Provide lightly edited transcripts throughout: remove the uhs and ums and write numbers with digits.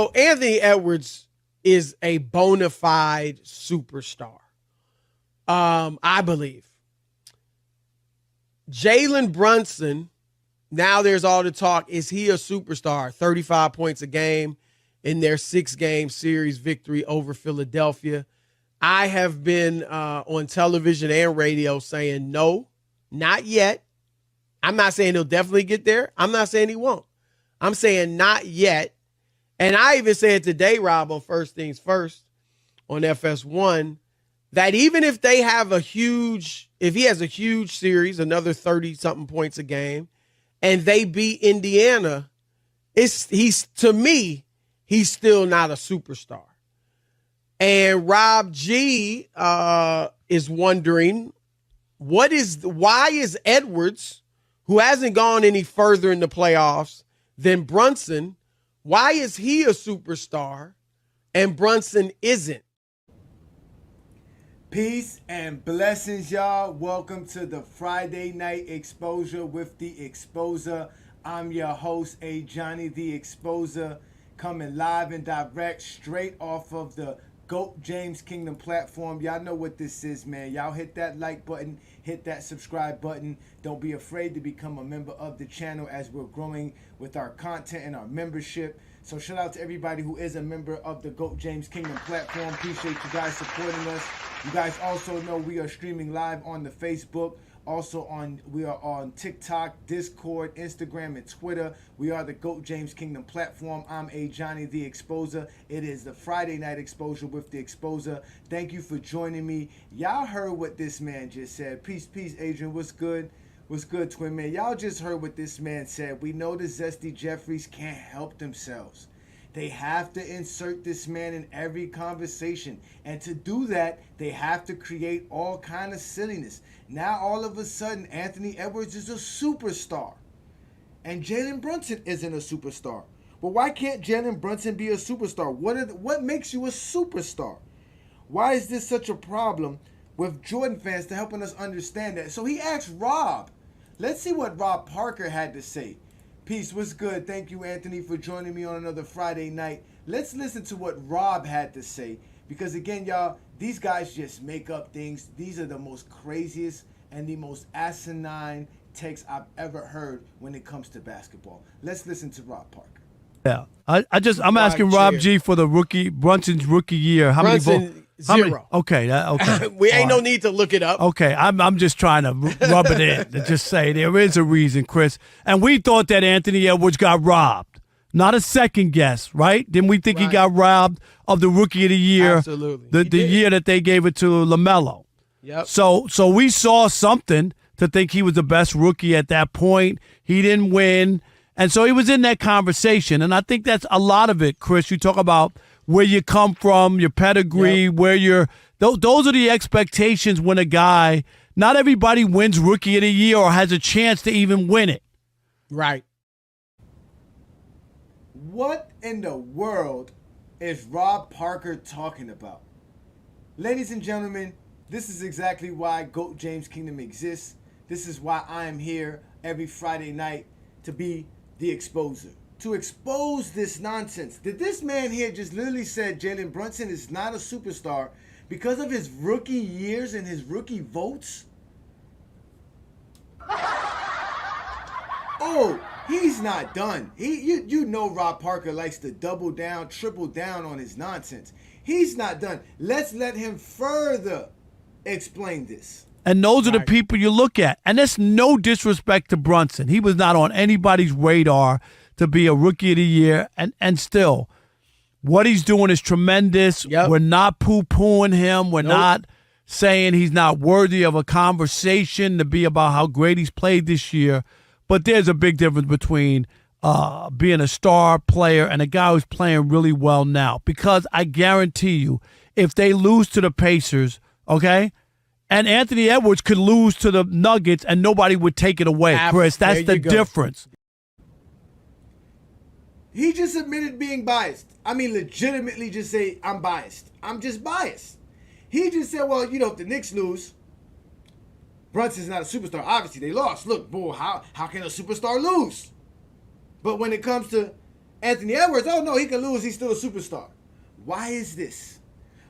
So Anthony Edwards is a bona fide superstar. I believe. Jalen Brunson, now there's all the talk. Is he a superstar? 35 points a game in their 6-game series victory over Philadelphia. I have been on television and radio saying no, not yet. I'm not saying he'll definitely get there. I'm not saying he won't. I'm saying not yet. And I even said today, Rob, on First Things First on FS1, that even if they have if he has a huge series, another 30-something points a game, and they beat Indiana, to me, he's still not a superstar. And Rob G is wondering, why is Edwards, who hasn't gone any further in the playoffs than Brunson, why is he a superstar and Brunson isn't? Peace and blessings, y'all. Welcome to the Friday Night Exposure with the Exposer. I'm your host, Ajani, the Exposer, coming live and direct straight off of the GOAT James Kingdom platform. Y'all know what this is, man. Y'all hit that like button, hit that subscribe button. Don't be afraid to become a member of the channel as we're growing with our content and our membership. So shout out to everybody who is a member of the GOAT James Kingdom platform. Appreciate you guys supporting us. You guys also know we are streaming live on the Facebook. Also we are on TikTok, Discord, Instagram, and Twitter. We are the GOAT James Kingdom platform. I'm Ajani, the Exposer. It is the Friday Night Exposure with the Exposer. Thank you for joining me. Y'all heard what this man just said. Peace, Adrian. What's good? What's good, twin man? Y'all just heard what this man said. We know the Zesty Jeffries can't help themselves. They have to insert this man in every conversation. And to do that, they have to create all kind of silliness. Now, all of a sudden, Anthony Edwards is a superstar. And Jalen Brunson isn't a superstar. Well, why can't Jalen Brunson be a superstar? What makes you a superstar? Why is this such a problem with Jordan fans to helping us understand that? So he asked Rob. Let's see what Rob Parker had to say. Peace, what's good? Thank you, Anthony, for joining me on another Friday night. Let's listen to what Rob had to say. Because again, y'all, these guys just make up things. These are the most craziest and the most asinine takes I've ever heard when it comes to basketball. Let's listen to Rob Parker. Yeah, I'm asking Rob G for the Brunson's rookie year. How many votes? Zero. Okay, okay. We ain't no need to look it up. Okay, I'm just trying to rub it in to just say there is a reason, Chris. And we thought that Anthony Edwards got robbed. Not a second guess, right? Didn't we think he got robbed of the Rookie of the Year? Absolutely. The year that they gave it to LaMelo. Yep. So we saw something to think he was the best rookie at that point. He didn't win. And so he was in that conversation. And I think that's a lot of it, Chris. You talk about where you come from, your pedigree, where you're – those are the expectations when a guy – not everybody wins Rookie of the Year or has a chance to even win it. Right. What in the world is Rob Parker talking about? Ladies and gentlemen, this is exactly why GOAT James Kingdom exists. This is why I am here every Friday night to be the Exposer. To expose this nonsense. Did this man here just literally said Jalen Brunson is not a superstar because of his rookie years and his rookie votes? Oh, he's not done. You know Rob Parker likes to double down, triple down on his nonsense. He's not done. Let's let him further explain this. And those are the people you look at. And that's no disrespect to Brunson. He was not on anybody's radar to be a Rookie of the Year. And still, what he's doing is tremendous. Yep. We're not poo-pooing him. We're not saying he's not worthy of a conversation to be about how great he's played this year. But there's a big difference between being a star player and a guy who's playing really well now. Because I guarantee you, if they lose to the Pacers, okay, and Anthony Edwards could lose to the Nuggets and nobody would take it away, Chris. That's the difference. He just admitted being biased. I mean, legitimately just say, I'm biased. I'm just biased. He just said, well, you know, if the Knicks lose, Brunson's not a superstar. Obviously, they lost. Look, boy, how can a superstar lose? But when it comes to Anthony Edwards, oh no, he can lose. He's still a superstar. Why is this?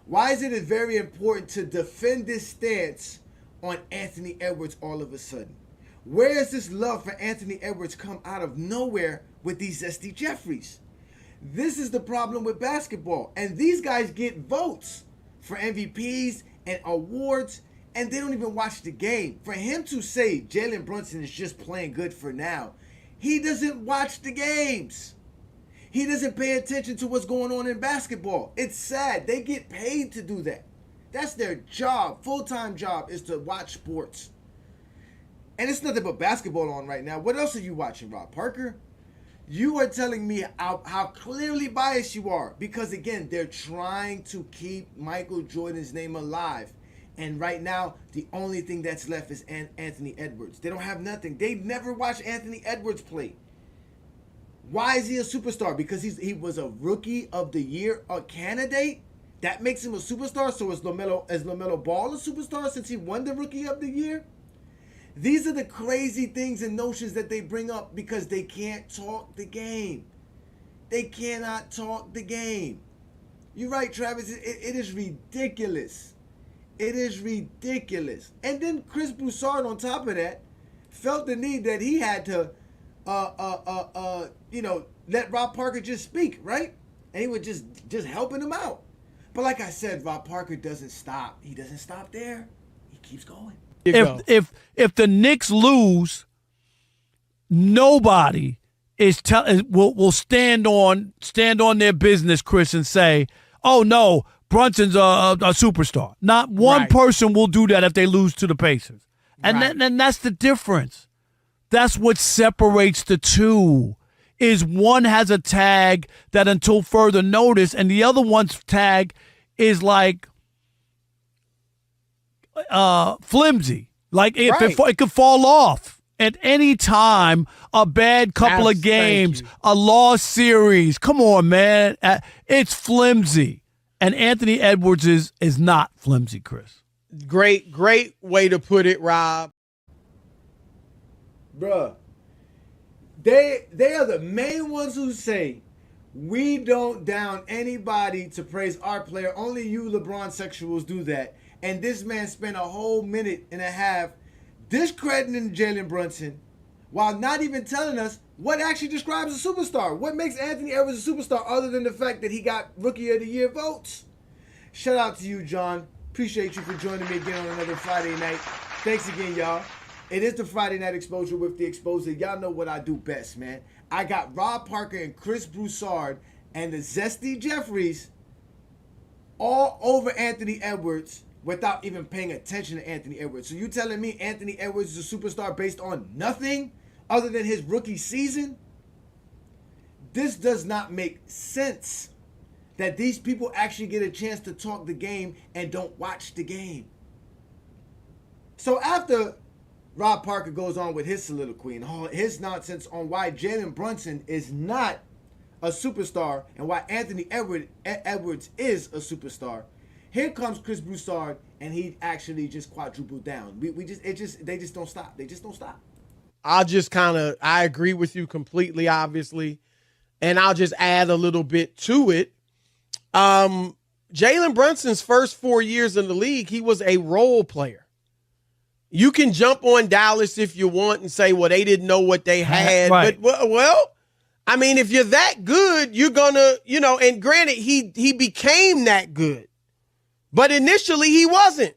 Why is it very important to defend this stance on Anthony Edwards all of a sudden? Where is this love for Anthony Edwards come out of nowhere with these Zesty Jeffries? This is the problem with basketball. And these guys get votes for MVPs and awards, and they don't even watch the game. For him to say Jalen Brunson is just playing good for now, he doesn't watch the games. He doesn't pay attention to what's going on in basketball. It's sad. They get paid to do that. That's their job. Full-time job is to watch sports. And it's nothing but basketball on right now. What else are you watching, Rob Parker? You are telling me how clearly biased you are. Because, again, they're trying to keep Michael Jordan's name alive. And right now, the only thing that's left is Anthony Edwards. They don't have nothing. They've never watched Anthony Edwards play. Why is he a superstar? Because he was a Rookie of the Year candidate? That makes him a superstar? So is LaMelo Ball a superstar since he won the Rookie of the Year? These are the crazy things and notions that they bring up because they can't talk the game. They cannot talk the game. You're right, Travis. It is ridiculous. It is ridiculous. And then Chris Broussard, on top of that, felt the need that he had to, let Rob Parker just speak, right? And he was just helping him out. But like I said, Rob Parker doesn't stop. He doesn't stop there. He keeps going. If the Knicks lose, nobody will stand on their business, Chris, and say, "Oh no, Brunson's a superstar." Not one person will do that if they lose to the Pacers, and then that's the difference. That's what separates the two. Is one has a tag that until further notice, and the other one's tag is like flimsy. Like it could fall off at any time. A bad couple of games, a lost series. Come on, man. It's flimsy. And Anthony Edwards is not flimsy, Chris. Great way to put it, Rob. Bruh, they are the main ones who say, we don't down anybody to praise our player. Only you LeBron sexuals do that. And this man spent a whole minute and a half discrediting Jalen Brunson while not even telling us what actually describes a superstar. What makes Anthony Edwards a superstar other than the fact that he got Rookie of the Year votes? Shout out to you, John. Appreciate you for joining me again on another Friday night. Thanks again, y'all. It is the Friday Night Exposure with the Exposer. Y'all know what I do best, man. I got Rob Parker and Chris Broussard and the Zesty Jeffries all over Anthony Edwards without even paying attention to Anthony Edwards. So you telling me Anthony Edwards is a superstar based on nothing other than his rookie season? This does not make sense that these people actually get a chance to talk the game and don't watch the game. So after Rob Parker goes on with his soliloquy and all his nonsense on why Jalen Brunson is not a superstar and why Anthony Edwards is a superstar, here comes Chris Broussard, and he actually just quadrupled down. They just don't stop. They just don't stop. I agree with you completely, obviously, and I'll just add a little bit to it. Jalen Brunson's first 4 years in the league, he was a role player. You can jump on Dallas if you want and say, well, they didn't know what they had. Right. But, well, I mean, if you're that good, you're going to, and granted, he became that good. But initially, he wasn't.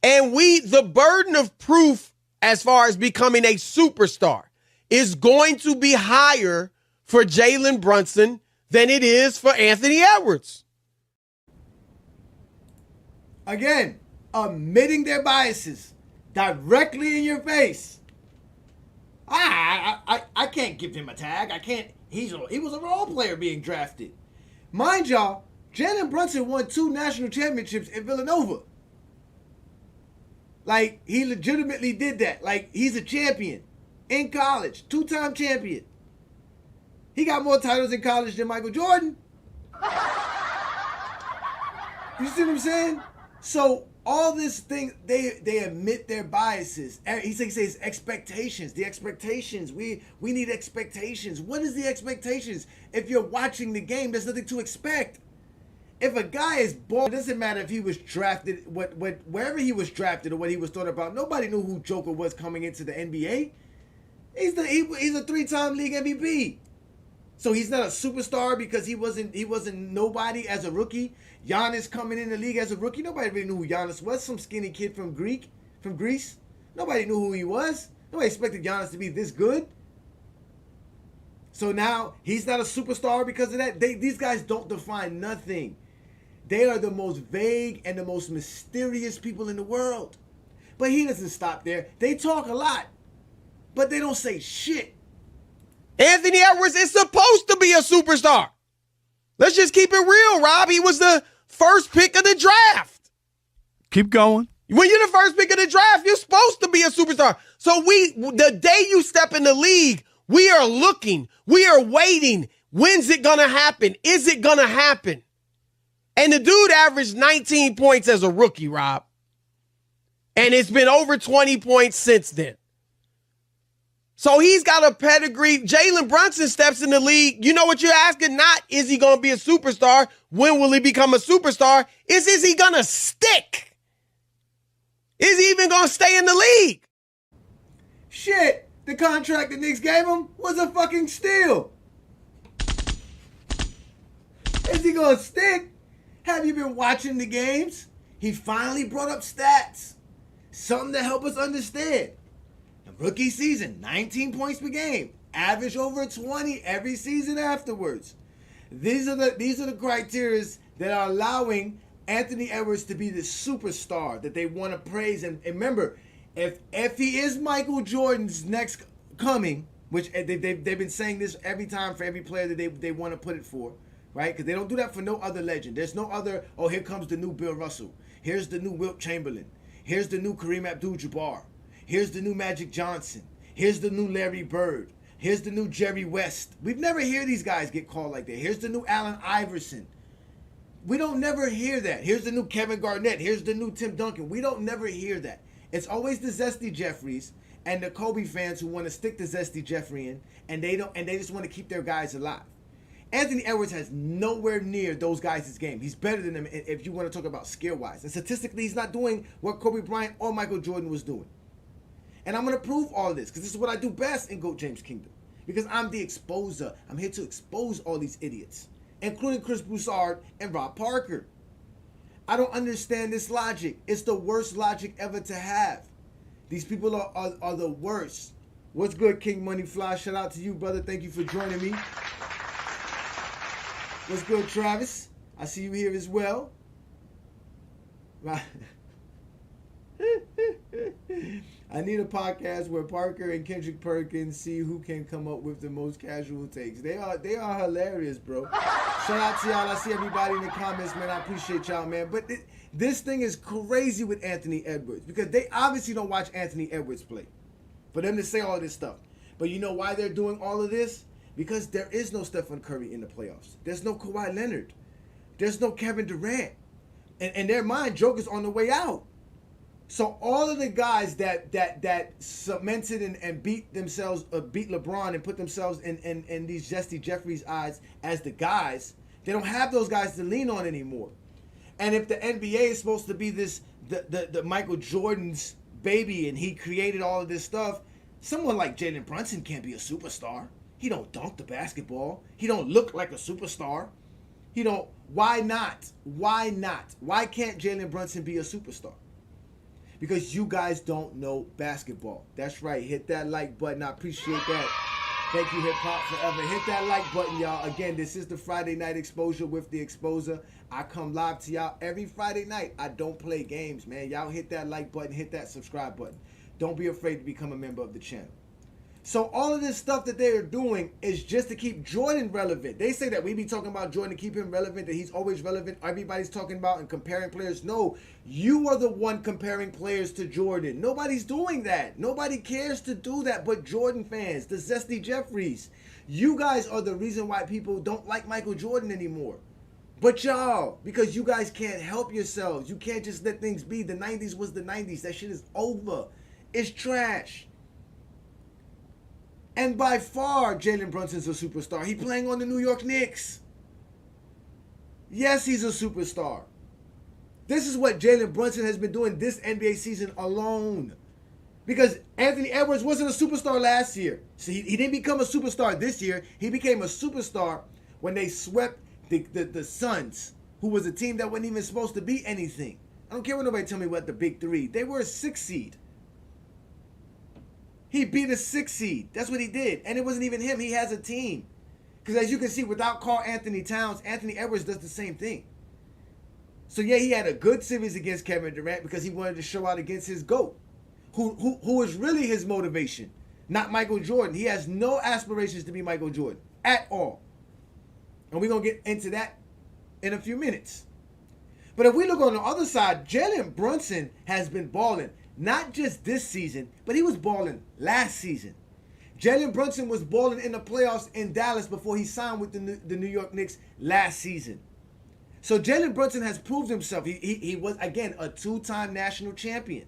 And the burden of proof as far as becoming a superstar is going to be higher for Jalen Brunson than it is for Anthony Edwards. Again, admitting their biases directly in your face. I can't give him a tag. I can't. He was a role player being drafted. Mind y'all, Jalen Brunson won 2 national championships in Villanova. Like, he legitimately did that. Like, he's a champion in college. 2-time champion. He got more titles in college than Michael Jordan. You see what I'm saying? So all this thing, they admit their biases. He says expectations. The expectations. We need expectations. What is the expectations? If you're watching the game, there's nothing to expect. If a guy is ball, it doesn't matter if he was drafted, wherever he was drafted or what he was thought about. Nobody knew who Joker was coming into the NBA. He's a 3-time league MVP. So he's not a superstar because he wasn't nobody as a rookie. Giannis coming in the league as a rookie. Nobody really knew who Giannis was. Some skinny kid from Greece. Nobody knew who he was. Nobody expected Giannis to be this good. So now he's not a superstar because of that. These guys don't define nothing. They are the most vague and the most mysterious people in the world. But he doesn't stop there. They talk a lot, but they don't say shit. Anthony Edwards is supposed to be a superstar. Let's just keep it real, Rob. He was the first pick of the draft. Keep going. When you're the first pick of the draft, you're supposed to be a superstar. So the day you step in the league, we are looking. We are waiting. When's it going to happen? Is it going to happen? And the dude averaged 19 points as a rookie, Rob. And it's been over 20 points since then. So he's got a pedigree. Jalen Brunson steps in the league. You know what you're asking? Not is he going to be a superstar? When will he become a superstar? Is he going to stick? Is he even going to stay in the league? Shit, the contract the Knicks gave him was a fucking steal. Is he going to stick? Have you been watching the games? He finally brought up stats. Something to help us understand. Rookie season, 19 points per game. Average over 20 every season afterwards. These are the criteria that are allowing Anthony Edwards to be the superstar that they want to praise. And remember, if he is Michael Jordan's next coming, which they've been saying this every time for every player that they want to put it for, right? Because they don't do that for no other legend. There's no other, oh, here comes the new Bill Russell. Here's the new Wilt Chamberlain. Here's the new Kareem Abdul-Jabbar. Here's the new Magic Johnson. Here's the new Larry Bird. Here's the new Jerry West. We've never heard these guys get called like that. Here's the new Allen Iverson. We don't never hear that. Here's the new Kevin Garnett. Here's the new Tim Duncan. We don't never hear that. It's always the Zesty Jeffries and the Kobe fans who want to stick the Zesty Jeffrey in, and they just want to keep their guys alive. Anthony Edwards has nowhere near those guys' game. He's better than them if you want to talk about skill-wise. And statistically, he's not doing what Kobe Bryant or Michael Jordan was doing. And I'm going to prove all this because this is what I do best in GOAT James Kingdom. Because I'm the exposer. I'm here to expose all these idiots, including Chris Broussard and Rob Parker. I don't understand this logic. It's the worst logic ever to have. These people are the worst. What's good, King Money Fly? Shout out to you, brother. Thank you for joining me. What's good, Travis? I see you here as well. Right. I need a podcast where Parker and Kendrick Perkins see who can come up with the most casual takes. They are hilarious, bro. Shout out to y'all. I see everybody in the comments, man. I appreciate y'all, man. But this thing is crazy with Anthony Edwards because they obviously don't watch Anthony Edwards play for them to say all this stuff. But you know why they're doing all of this? Because there is no Stephen Curry in the playoffs. There's no Kawhi Leonard. There's no Kevin Durant. And in their mind, Joker's on the way out. So all of the guys that cemented and beat themselves, beat LeBron and put themselves in these Zesty Jeffries' eyes as the guys, they don't have those guys to lean on anymore. And if the NBA is supposed to be the Michael Jordan's baby and he created all of this stuff, someone like Jalen Brunson can't be a superstar. He don't dunk the basketball. He don't look like a superstar. Why not? Why not? Why can't Jalen Brunson be a superstar? Because you guys don't know basketball. That's right. Hit that like button. I appreciate that. Thank you, Hip Hop Forever. Hit that like button, y'all. Again, this is the Friday Night Exposure with the Exposer. I come live to y'all every Friday night. I don't play games, man. Y'all hit that like button. Hit that subscribe button. Don't be afraid to become a member of the channel. So all of this stuff that they are doing is just to keep Jordan relevant. They say that we be talking about Jordan to keep him relevant, that he's always relevant. Everybody's talking about and comparing players. No, you are the one comparing players to Jordan. Nobody's doing that. Nobody cares to do that but Jordan fans, the Zesty Jeffries. You guys are the reason why people don't like Michael Jordan anymore. But y'all, because you guys can't help yourselves. You can't just let things be. The 90s was the 90s. That shit is over. It's trash. And by far, Jalen Brunson's a superstar. He playing on the New York Knicks. Yes, he's a superstar. This is what Jalen Brunson has been doing this NBA season alone. Because Anthony Edwards wasn't a superstar last year. So he didn't become a superstar this year. He became a superstar when they swept the Suns, who was a team that wasn't even supposed to be anything. I don't care what nobody tell me about the big three. They were a 6 seed. He beat a 6 seed. That's what he did. And it wasn't even him. He has a team. Because as you can see, without Karl Anthony Towns, Anthony Edwards does the same thing. So yeah, he had a good series against Kevin Durant because he wanted to show out against his GOAT, who is really his motivation, not Michael Jordan. He has no aspirations to be Michael Jordan at all. And we're going to get into that in a few minutes. But if we look on the other side, Jalen Brunson has been balling. Not just this season, but he was balling last season. Jalen Brunson was balling in the playoffs in Dallas before he signed with the New York Knicks last season. So Jalen Brunson has proved himself. He was, again, a 2-time national champion.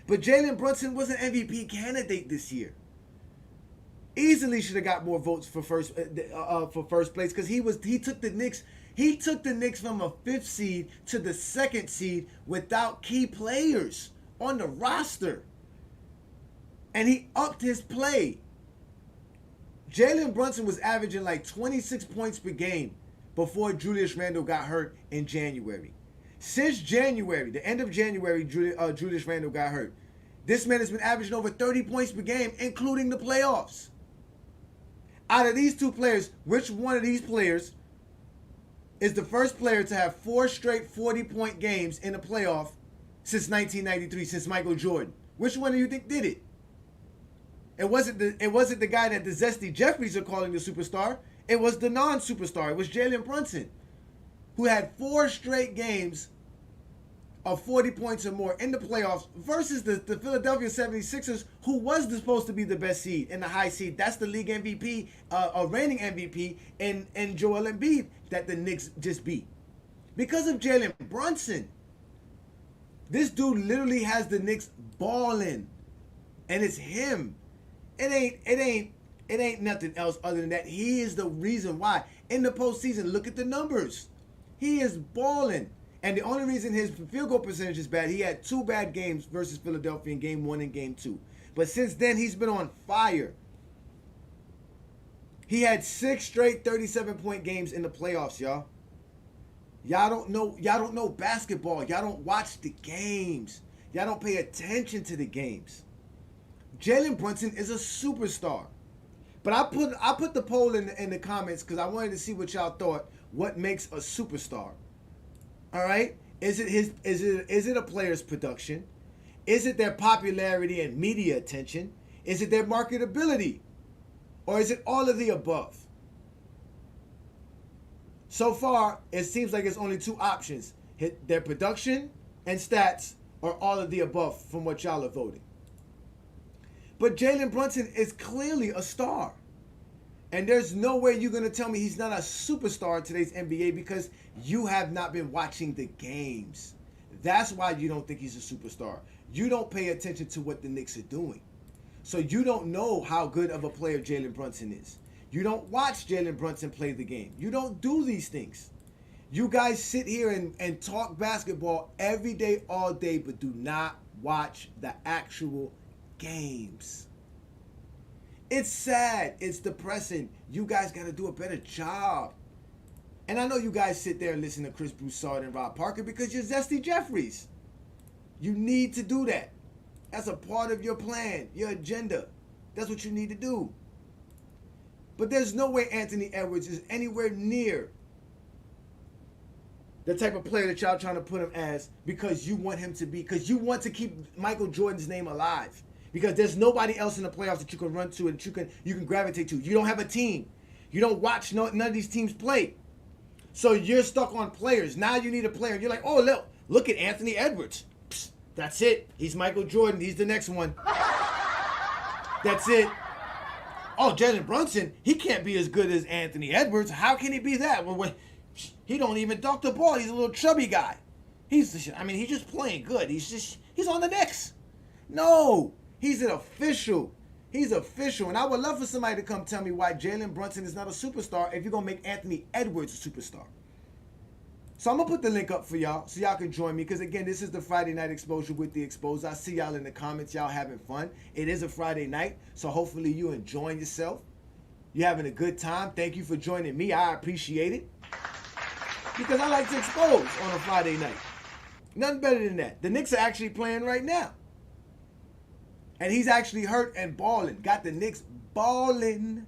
But Jalen Brunson was an MVP candidate this year. Easily should have got more votes for first place because he took the Knicks. He took the Knicks from a 5th seed to the 2nd seed without key players on the roster. And he upped his play. Jalen Brunson was averaging like 26 points per game before Julius Randle got hurt in January. Since January, the end of January, Julius Randle got hurt. This man has been averaging over 30 points per game, including the playoffs. Out of these two players, which one of these players is the first player to have 4 straight 40-point games in a playoff since 1993, since Michael Jordan? Which one do you think did it? It wasn't the guy that the Zesty Jeffries are calling the superstar. It was the non-superstar. It was Jalen Brunson, who had 4 straight games of 40 points or more in the playoffs versus the Philadelphia 76ers, who was supposed to be the best seed and the high seed. That's the league MVP, a reigning MVP, and Joel Embiid that the Knicks just beat. Because of Jalen Brunson, this dude literally has the Knicks balling, and it's him. It ain't nothing else other than that. He is the reason why. In the postseason, look at the numbers. He is balling. And the only reason his field goal percentage is bad, he had 2 bad games versus Philadelphia in Game 1 and Game 2. But since then, he's been on fire. He had 6 straight 37-point games in the playoffs, y'all. Y'all don't know basketball. Y'all don't watch the games. Y'all don't pay attention to the games. Jalen Brunson is a superstar. But I put the poll in the comments because I wanted to see what y'all thought. What makes a superstar? All right? Is it a player's production? Is it their popularity and media attention? Is it their marketability? Or is it all of the above? So far, it seems like it's only 2 options. Their production and stats, or all of the above from what y'all are voting. But Jalen Brunson is clearly a star. And there's no way you're going to tell me he's not a superstar in today's NBA because you have not been watching the games. That's why you don't think he's a superstar. You don't pay attention to what the Knicks are doing. So you don't know how good of a player Jalen Brunson is. You don't watch Jalen Brunson play the game. You don't do these things. You guys sit here and talk basketball every day, all day, but do not watch the actual games. It's sad. It's depressing. You guys got to do a better job. And I know you guys sit there and listen to Chris Broussard and Rob Parker because you're Zesty Jeffries. You need to do that. That's a part of your plan, your agenda. That's what you need to do. But there's no way Anthony Edwards is anywhere near the type of player that y'all trying to put him as because you want him to be, because you want to keep Michael Jordan's name alive. Because there's nobody else in the playoffs that you can run to and you can gravitate to. You don't have a team. You don't watch none of these teams play. So you're stuck on players. Now you need a player. You're like, oh, look at Anthony Edwards. Psst, that's it. He's Michael Jordan. He's the next one. That's it. Oh, Jalen Brunson, he can't be as good as Anthony Edwards. How can he be that? Well, He don't even dunk the ball. He's a little chubby guy. He's just playing good. He's on the Knicks. No, he's an official. He's official. And I would love for somebody to come tell me why Jalen Brunson is not a superstar if you're going to make Anthony Edwards a superstar. So I'm going to put the link up for y'all so y'all can join me. Because, again, this is the Friday Night Exposure with the Exposure. I see y'all in the comments. Y'all having fun. It is a Friday night, so hopefully you enjoying yourself. You're having a good time. Thank you for joining me. I appreciate it. Because I like to expose on a Friday night. Nothing better than that. The Knicks are actually playing right now. And he's actually hurt and balling. Got the Knicks balling.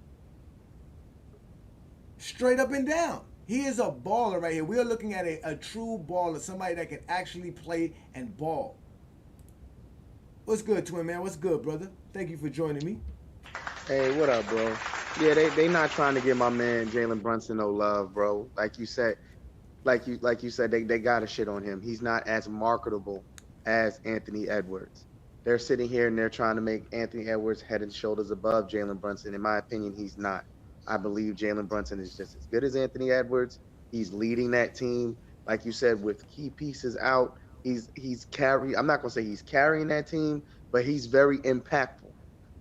Straight up and down. He is a baller right here. We are looking at a true baller. Somebody that can actually play and ball. What's good, Twin Man? What's good, brother? Thank you for joining me. Hey, what up, bro? Yeah, they not trying to give my man Jalen Brunson no love, bro. Like you said, they got to shit on him. He's not as marketable as Anthony Edwards. They're sitting here and they're trying to make Anthony Edwards head and shoulders above Jalen Brunson. In my opinion, he's not. I believe Jalen Brunson is just as good as Anthony Edwards. He's leading that team, like you said, with key pieces out. He's carrying. I'm not gonna say he's carrying that team, but he's very impactful.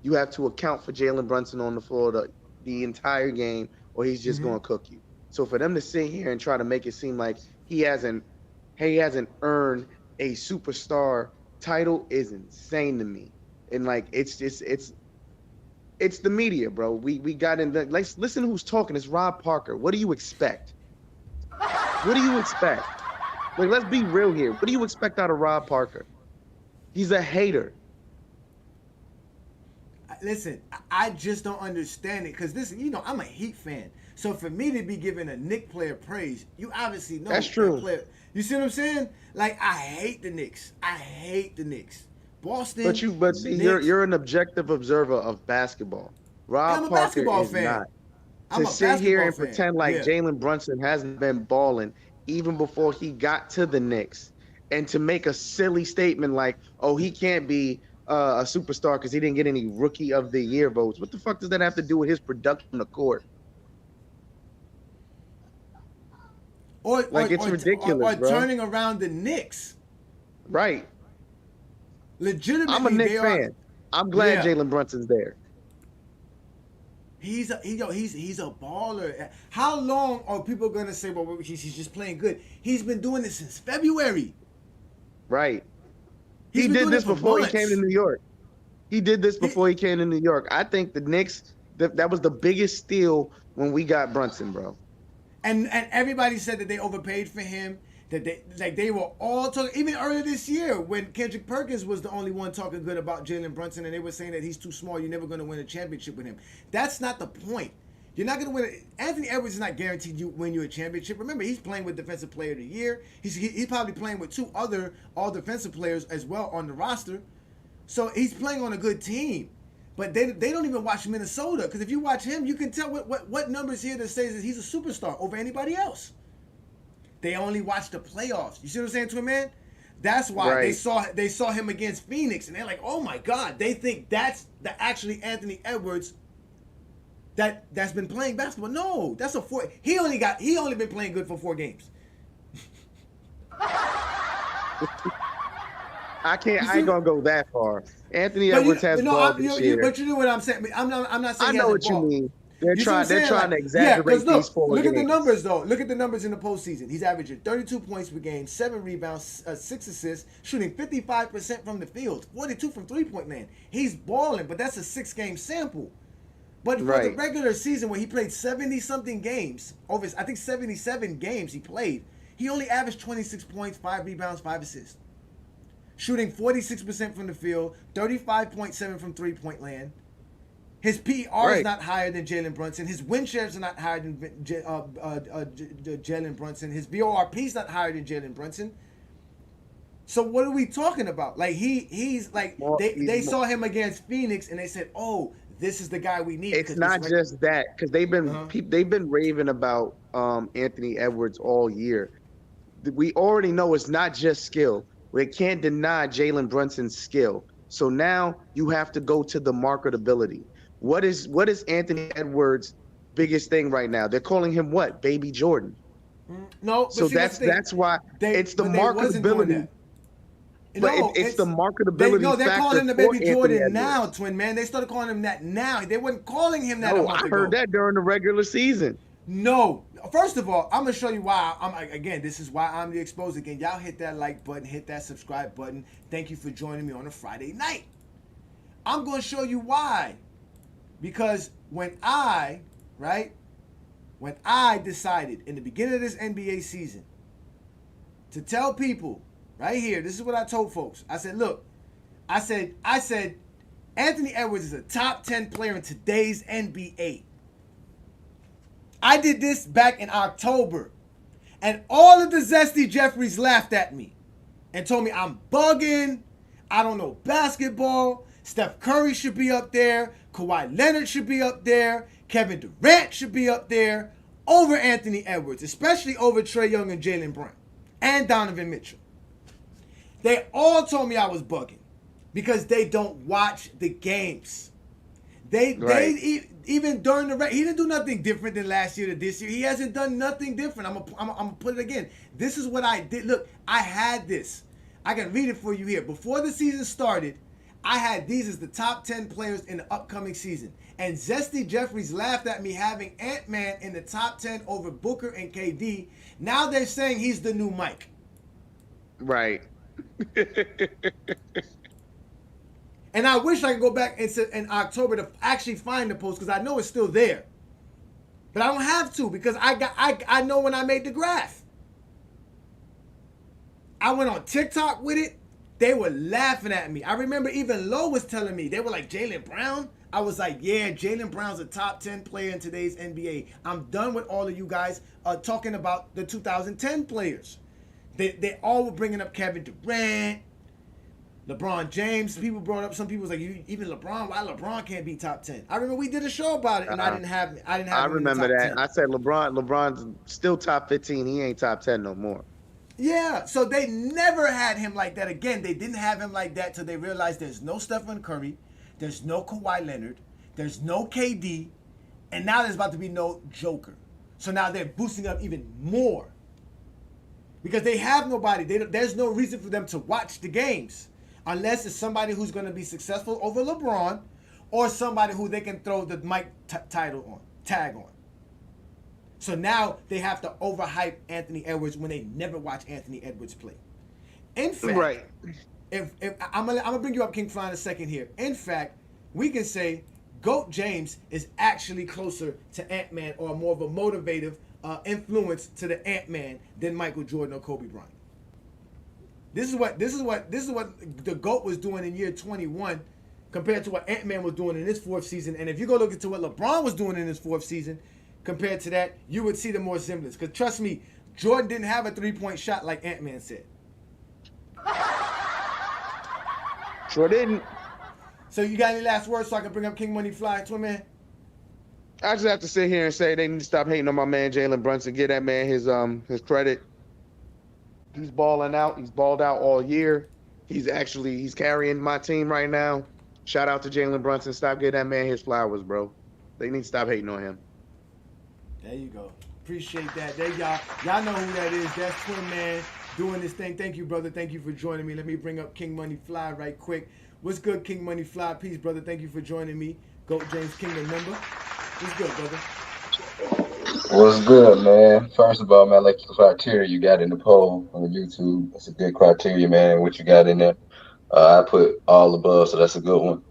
You have to account for Jalen Brunson on the floor the entire game, or he's just gonna cook you. So for them to sit here and try to make it seem like he hasn't earned a superstar title is insane to me. And like it's the media, bro. We got in the listen who's talking. It's Rob Parker. What do you expect? What do you expect? Like, let's be real here. What do you expect out of Rob Parker? He's a hater. Listen, I just don't understand it because I'm a Heat fan. So for me to be giving a Knicks player praise, you obviously know that's true. Player. You see what I'm saying? Like, I hate the Knicks. Boston. But see, you're an objective observer of basketball. Rob Parker is fan. Not. To sit here and pretend like Jalen Brunson hasn't been balling even before he got to the Knicks, and to make a silly statement like, "Oh, he can't be a superstar because he didn't get any Rookie of the Year votes." What the fuck does that have to do with his production on the court? It's ridiculous, or turning around the Knicks. Right. Legitimately, I'm a Knicks fan. I'm glad Jalen Brunson's there. He's a baller. How long are people gonna say, "Well, he's just playing good"? He's been doing this since February. Right. He did this before he came to New York. He did this before he came to New York. I think the Knicks, that was the biggest steal when we got Brunson, bro. And everybody said that they overpaid for him. That they were all talking, even earlier this year when Kendrick Perkins was the only one talking good about Jalen Brunson, and they were saying that he's too small, you're never going to win a championship with him. That's not the point. You're not going to win. Anthony Edwards is not guaranteed you win you a championship. Remember, he's playing with Defensive Player of the Year. He's probably playing with two other all defensive players as well on the roster. So he's playing on a good team. But they don't even watch Minnesota, because if you watch him, you can tell what numbers here that says that he's a superstar over anybody else. They only watch the playoffs. You see what I'm saying to a man? That's why they saw him against Phoenix, and they're like, "Oh my God!" They think that's the actually Anthony Edwards that's been playing basketball. No, that's a 4. He only been playing good for 4 games. I ain't gonna go that far. Anthony Edwards has balled this year. But you know what I'm saying. I'm not saying. I know what you mean. They're trying to exaggerate these 4 look games. at the numbers, though. Look at the numbers in the postseason. He's averaging 32 points per game, 7 rebounds, 6 assists, shooting 55% from the field, 42 from three-point land. He's balling, but that's a 6-game sample. But for the regular season, when he played 70-something games, over I think 77 games he played, he only averaged 26 points, 5 rebounds, 5 assists. Shooting 46% from the field, 35.7 from three-point land. His PER is not higher than Jalen Brunson. His win shares are not higher than Jalen Brunson. His VORP is not higher than Jalen Brunson. So what are we talking about? Like he's like they saw him against Phoenix and they said, "Oh, this is the guy we need." It's not just that, because they've been raving about Anthony Edwards all year. We already know it's not just skill. We can't deny Jalen Brunson's skill. So now you have to go to the marketability. What is Anthony Edwards' biggest thing right now? They're calling him what? Baby Jordan. No, but So see, that's the thing. that's why it's the They wasn't doing marketability, that. but No, it's the they marketability no, they're calling factor him the for baby Anthony Jordan now, Edwards. twin man. They started calling him that now. They weren't calling him that a No, month I heard ago. that during the regular season. No. First of all, I'm gonna show you why. Again, this is why I'm the exposed again. Y'all hit that like button, hit that subscribe button. Thank you for joining me on a Friday night. I'm gonna show you why. Because right, when I decided in the beginning of this NBA season to tell people right here, this is what I told folks. I said, look, I said, Anthony Edwards is a top 10 player in today's NBA. I did this back in October. And all of the Zesty Jeffries laughed at me and told me I'm bugging. I don't know basketball. Steph Curry should be up there. Kawhi Leonard should be up there. Kevin Durant should be up there over Anthony Edwards, especially over Trae Young and Jaylen Brown and Donovan Mitchell. They all told me I was bugging because they don't watch the games. They even during the he didn't do nothing different than last year to this year. He hasn't done nothing different. I'm gonna put it again. This is what I did. Look, I had this. I can read it for you here. Before the season started, I had these as the top 10 players in the upcoming season. And Zesty Jeffries laughed at me having Ant-Man in the top 10 over Booker and KD. Now they're saying he's the new Mike. Right. And I wish I could go back in October to actually find the post because I know it's still there. But I don't have to because I know when I made the graph. I went on TikTok with it. They were laughing at me. I remember even Lowe was telling me, they were like, Jaylen Brown? I was like, yeah, Jaylen Brown's a top 10 player in today's NBA. I'm done with all of you guys talking about the 2010 players. They all were bringing up Kevin Durant, LeBron James. People brought up, some people was like, even LeBron, why LeBron can't be top 10? I remember we did a show about it and I didn't have I him remember in the top that. 10. I said LeBron's still top 15. He ain't top 10 no more. Yeah, so they never had him like that. Again, they didn't have him like that till they realized there's no Stephen Curry, there's no Kawhi Leonard, there's no KD, and now there's about to be no Joker. So now they're boosting up even more. Because they have nobody. There's no reason for them to watch the games. Unless it's somebody who's going to be successful over LeBron or somebody who they can throw the Mike tag on. So now they have to overhype Anthony Edwards when they never watch Anthony Edwards play. In fact, Right. if I'm gonna bring you up King Fly in a second here. In fact, we can say GOAT James is actually closer to Ant-Man or more of a motivative influence to the Ant-Man than Michael Jordan or Kobe Bryant. This is what the GOAT was doing in year 21 compared to what Ant-Man was doing in his fourth season. And if you go look into what LeBron was doing in his fourth season compared to that, you would see the more semblance. Because trust me, Jordan didn't have a three-point shot like Ant-Man said. Sure didn't. So you got any last words so I can bring up King Money Fly, Twin Man? I just have to sit here and say they need to stop hating on my man Jalen Brunson. Give that man his credit. He's balling out. He's balled out all year. He's carrying my team right now. Shout out to Jalen Brunson. Stop giving that man his flowers, bro. They need to stop hating on him. There you go. Appreciate that. There y'all know who that is. That's Twin Man doing this thing. Thank you, brother. Thank you for joining me. Let me bring up King Money Fly right quick. What's good, King Money Fly? Peace, brother. Thank you for joining me. GOAT James Kingdom member. What's good, brother? What's good, man? First of all, man, I like the criteria you got in the poll on YouTube. That's a good criteria, man, what you got in there. I put all above, so that's a good one.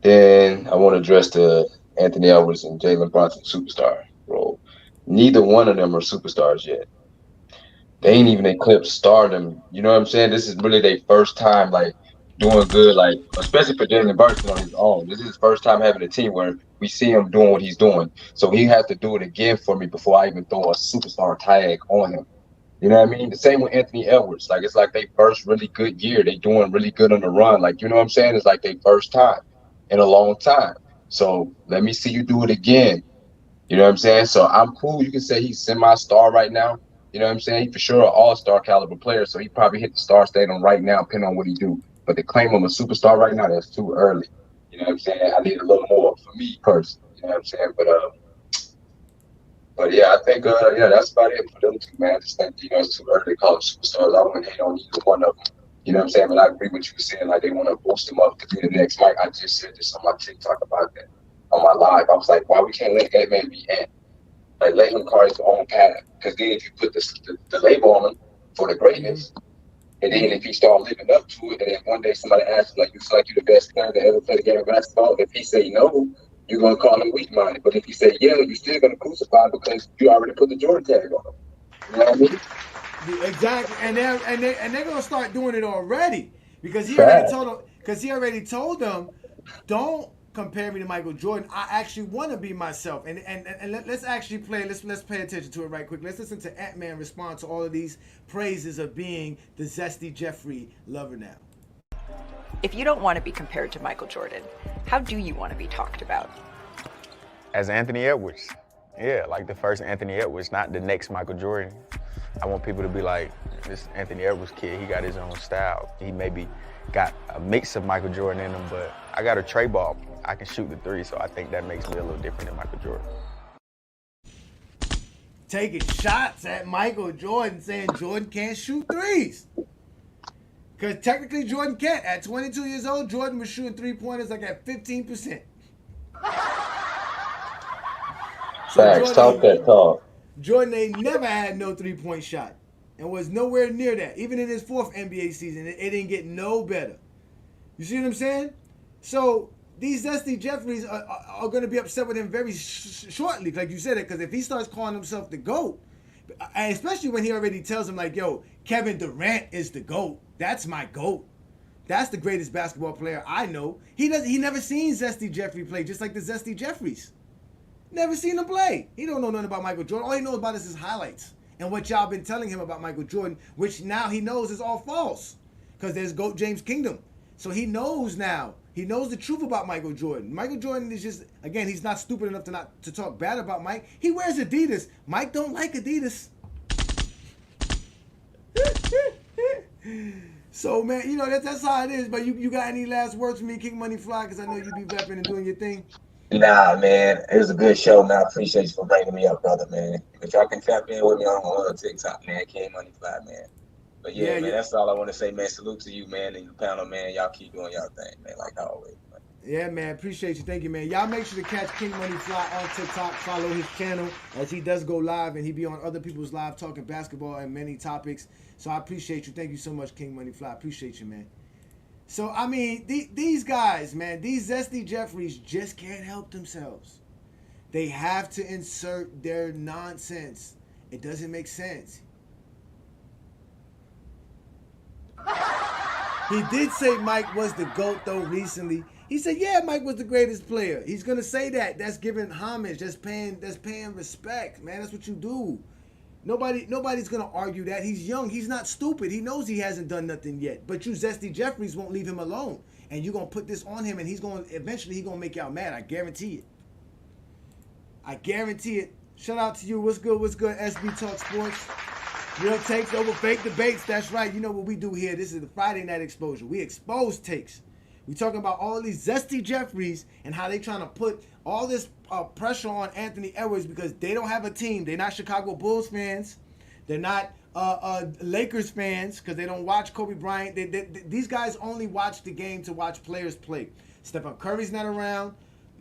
Then I want to address the Anthony Edwards and Jalen Brunson superstar role. Neither one of them are superstars yet. They ain't even eclipsed stardom. You know what I'm saying? This is really their first time, like, doing good, like, especially for Jalen Brunson on his own. This is his first time having a team where we see him doing what he's doing. So he has to do it again for me before I even throw a superstar tag on him. You know what I mean? The same with Anthony Edwards. Like, it's like their first really good year. They doing really good on the run. Like, you know what I'm saying? It's like their first time in a long time. So let me see you do it again. You know what I'm saying? So I'm cool. You can say he's semi-star right now. You know what I'm saying? He for sure an all-star caliber player, so he probably hit the star stadium right now, depending on what he do. But to claim him a superstar right now, that's too early. You know what I'm saying? I need a little more for me personally. You know what I'm saying? But But yeah, I think that's about it for them two, man. I just think it's too early to call them superstars. I wouldn't hate on either one of them. You know what I'm saying? But I agree with you saying like they want to boost him up to be the next Mike. I just said this on my TikTok about that on my live. I was like, why we can't let that man be Ant? Like let him carve his own path. Because then if you put the label on him for the greatness, and then if he start living up to it, and then one day somebody asks him like, you feel like you're the best player to ever play the game of basketball? If he say no, you're gonna call him weak minded. But if he say yeah, you're still gonna crucify him because you already put the Jordan tag on him. You know what I mean? Exactly, and they're gonna start doing it already because he already told them, don't compare me to Michael Jordan. I actually want to be myself, and let's actually play. Let's pay attention to it right quick. Let's listen to Ant-Man respond to all of these praises of being the Zesty Jeffrey lover now. If you don't want to be compared to Michael Jordan, how do you want to be talked about? As Anthony Edwards. Yeah, like the first Anthony Edwards, not the next Michael Jordan. I want people to be like, this Anthony Edwards kid, he got his own style. He maybe got a mix of Michael Jordan in him, but I got a tray ball. I can shoot the three, so I think that makes me a little different than Michael Jordan. Taking shots at Michael Jordan, saying Jordan can't shoot threes. Because technically Jordan can't. At 22 years old, Jordan was shooting three-pointers like at 15%. Facts, talk that talk. Jordan ain't never had no three-point shot and was nowhere near that. Even in his fourth NBA season, it didn't get no better. You see what I'm saying? So these Zesty Jeffries are going to be upset with him very shortly, like you said it, because if he starts calling himself the GOAT, and especially when he already tells him like, yo, Kevin Durant is the GOAT. That's my GOAT. That's the greatest basketball player I know. He never seen Zesty Jeffrey play, just like the Zesty Jeffries. Never seen him play. He don't know nothing about Michael Jordan. All he knows about is his highlights and what y'all been telling him about Michael Jordan, which now he knows is all false because there's GOAT James Kingdom. So he knows now. He knows the truth about Michael Jordan. Michael Jordan is just, again, he's not stupid enough to talk bad about Mike. He wears Adidas. Mike don't like Adidas. So, man, that's how it is. But you got any last words for me, King Money Fly? Because I know you be repping and doing your thing. Nah, man, it was a good show, man. I appreciate you for bringing me up, brother, man. If y'all can tap in with me on TikTok, man, King Money Fly, man. But yeah, man, that's all I want to say, man. Salute to you, man, and the panel, man. Y'all keep doing y'all thing, man, like always. Man. Yeah, man, appreciate you. Thank you, man. Y'all make sure to catch King Money Fly on TikTok. Follow his channel as he does go live, and he be on other people's live talking basketball and many topics. So I appreciate you. Thank you so much, King Money Fly. I appreciate you, man. So, I mean, these guys, man, these Zesty Jeffries just can't help themselves. They have to insert their nonsense. It doesn't make sense. He did say Mike was the GOAT, though, recently. He said, yeah, Mike was the greatest player. He's going to say that. That's giving homage. That's paying respect, man. That's what you do. Nobody's going to argue that. He's young. He's not stupid. He knows he hasn't done nothing yet. But you Zesty Jeffries won't leave him alone. And you're going to put this on him, and eventually he's going to make y'all mad. I guarantee it. I guarantee it. Shout out to you. What's good? What's good? SB Talk Sports. Real takes over fake debates. That's right. You know what we do here. This is the Friday Night Exposure. We expose takes. We talking about all these Zesty Jeffries and how they trying to put all this pressure on Anthony Edwards because they don't have a team. They're not Chicago Bulls fans. They're not Lakers fans because they don't watch Kobe Bryant. These guys only watch the game to watch players play. Stephen Curry's not around.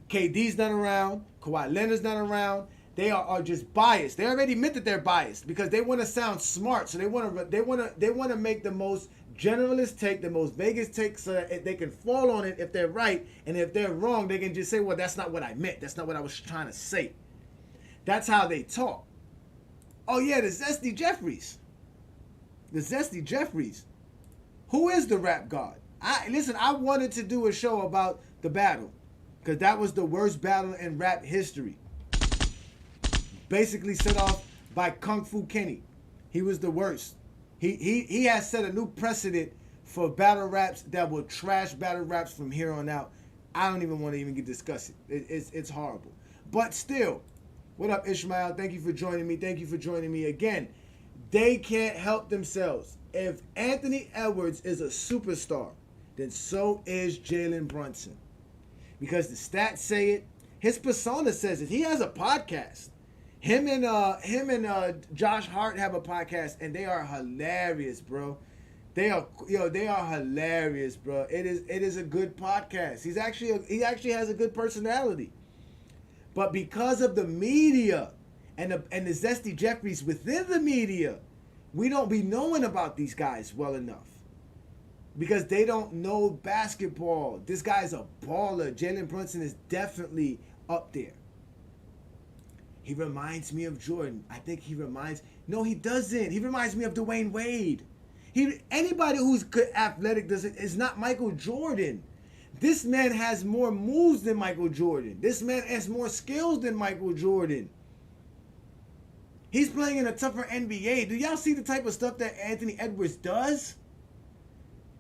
KD's not around. Kawhi Leonard's not around. They are just biased. They already admit that they're biased because they want to sound smart. So they want to make the most generalist take, the most Vegas take, so that they can fall on it if they're right, and if they're wrong, they can just say, "Well, that's not what I meant. That's not what I was trying to say." That's how they talk. Oh yeah, the Zesty Jeffries. The Zesty Jeffries. Who is the rap god? I wanted to do a show about the battle because that was the worst battle in rap history. Basically set off by Kung Fu Kenny. He was the worst. He has set a new precedent for battle raps that will trash battle raps from here on out. I don't even want to even discuss it. It's horrible. But still, what up, Ishmael? Thank you for joining me. Thank you for joining me again. They can't help themselves. If Anthony Edwards is a superstar, then so is Jalen Brunson. Because the stats say it. His persona says it. He has a podcast. Him and Josh Hart have a podcast, and they are hilarious, bro. They are hilarious, bro. It is a good podcast. He actually has a good personality. But because of the media and the Zesty Jeffries within the media, we don't be knowing about these guys well enough. Because they don't know basketball. This guy's a baller. Jalen Brunson is definitely up there. He reminds me of Jordan. I think he reminds. No, he doesn't. He reminds me of Dwayne Wade. Anybody who's good athletic doesn't is not Michael Jordan. This man has more moves than Michael Jordan. This man has more skills than Michael Jordan. He's playing in a tougher NBA. Do y'all see the type of stuff that Anthony Edwards does?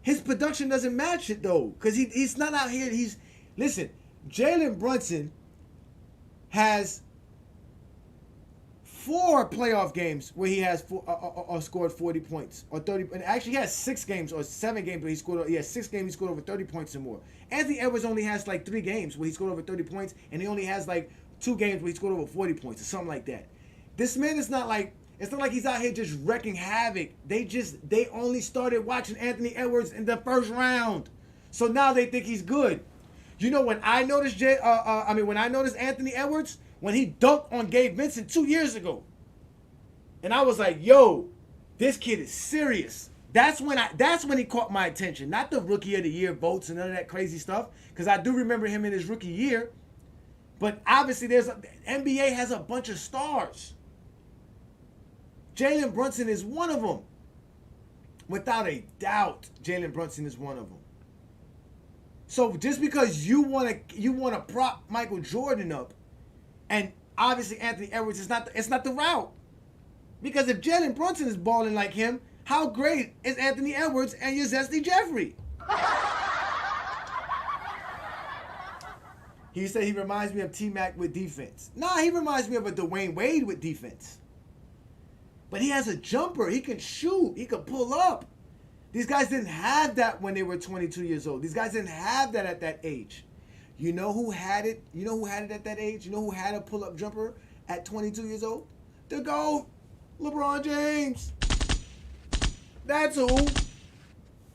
His production doesn't match it though, because he's not out here. Listen, Jalen Brunson has 4 playoff games where he has scored 40 points or 30. And actually, he has 6 games or 7 games where he scored. He has 6 games he scored over 30 points or more. Anthony Edwards only has like 3 games where he scored over 30 points, and he only has like 2 games where he scored over 40 points or something like that. This man is not like. It's not like he's out here just wrecking havoc. They only started watching Anthony Edwards in the first round, so now they think he's good. You know when I noticed when I noticed Anthony Edwards when he dunked on Gabe Vincent 2 years ago, and I was like, yo, this kid is serious. That's when he caught my attention. Not the Rookie of the Year votes and none of that crazy stuff, because I do remember him in his rookie year. But obviously, NBA has a bunch of stars. Jalen Brunson is one of them. Without a doubt, Jalen Brunson is one of them. So just because you want to prop Michael Jordan up, and obviously Anthony Edwards it's not the route. Because if Jalen Brunson is balling like him, how great is Anthony Edwards and your Zesty Jeffrey? He said he reminds me of T-Mac with defense. Nah, he reminds me of a Dwayne Wade with defense. But he has a jumper. He can shoot. He can pull up. These guys didn't have that when they were 22 years old. These guys didn't have that at that age. You know who had it? You know who had it at that age? You know who had a pull-up jumper at 22 years old? The GOAT, LeBron James. That's who.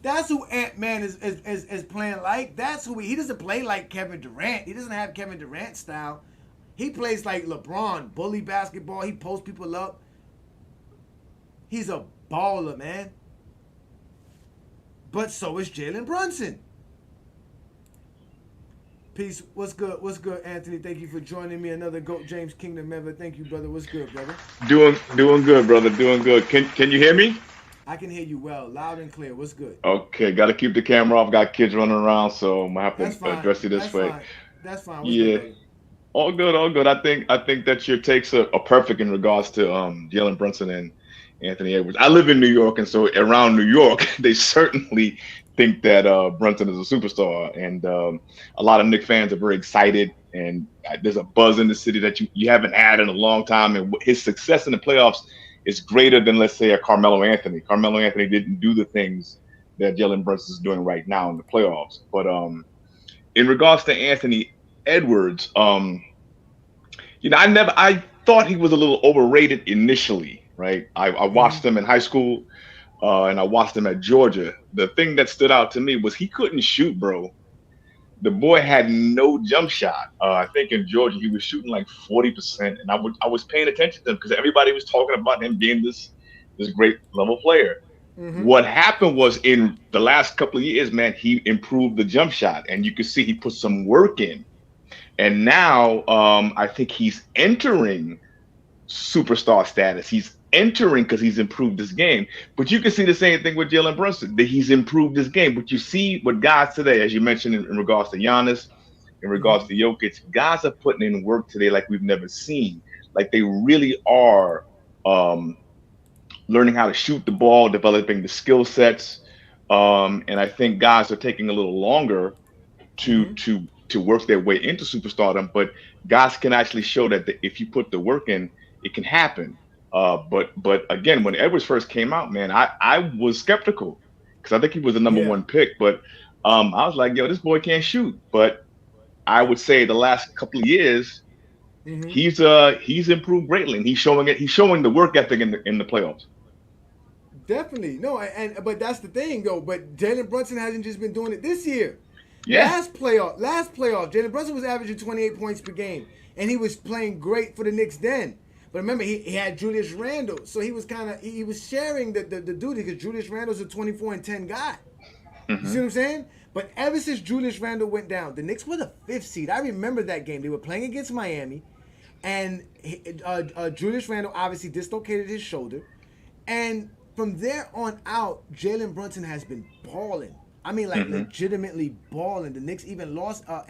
That's who Ant-Man is playing like. That's who he doesn't play like Kevin Durant. He doesn't have Kevin Durant style. He plays like LeBron, bully basketball. He posts people up. He's a baller, man. But so is Jalen Brunson. Peace. What's good? What's good, Anthony? Thank you for joining me. Another GOAT James Kingdom member. Thank you, brother. What's good, brother? Doing good, brother. Doing good. Can you hear me? I can hear you well, loud and clear. What's good? Okay, got to keep the camera off. Got kids running around, so I'm gonna have to address you this way. Fine. That's fine. What's Yeah, good, all good, all good. I think that your takes are perfect in regards to Jalen Brunson and Anthony Edwards. I live in New York, and so around New York, they certainly think that Brunson is a superstar, and a lot of Knicks fans are very excited. And there's a buzz in the city that you haven't had in a long time, and his success in the playoffs is greater than, let's say, a Carmelo Anthony. Carmelo Anthony didn't do the things that Jalen Brunson is doing right now in the playoffs. But in regards to Anthony Edwards, I thought he was a little overrated initially, right? I watched him in high school, and I watched him at Georgia. The thing that stood out to me was he couldn't shoot, bro. The boy had no jump shot. I think in Georgia he was shooting like 40%, and I was paying attention to him because everybody was talking about him being this great level player. Mm-hmm. What happened was in the last couple of years, man, he improved the jump shot, and you could see he put some work in. And now I think he's entering superstar status. He's entering because he's improved his game. But you can see the same thing with Jalen Brunson, that he's improved his game. But you see what guys today, as you mentioned in regards to Giannis, in regards to Jokic, guys are putting in work today like we've never seen. Like they really are learning how to shoot the ball, developing the skill sets. And I think guys are taking a little longer to work their way into superstardom, but guys can actually show that if you put the work in, it can happen. But again, when Edwards first came out, man, I was skeptical because I think he was the number one pick. But I was like, yo, this boy can't shoot. But I would say the last couple of years, He's improved greatly, and he's showing it. He's showing the work ethic in the playoffs. Definitely. No, but that's the thing though. But Jalen Brunson hasn't just been doing it this year. Yeah. Last playoff, Jalen Brunson was averaging 28 points per game, and he was playing great for the Knicks then. But remember, he had Julius Randle, so he was he was sharing the duty because Julius Randle's a 24 and 10 guy. You see what I'm saying? But ever since Julius Randle went down, the Knicks were the 5th seed. I remember that game. They were playing against Miami, and Julius Randle obviously dislocated his shoulder, and from there on out, Jalen Brunson has been balling. I mean, like legitimately balling. The Knicks even lost OG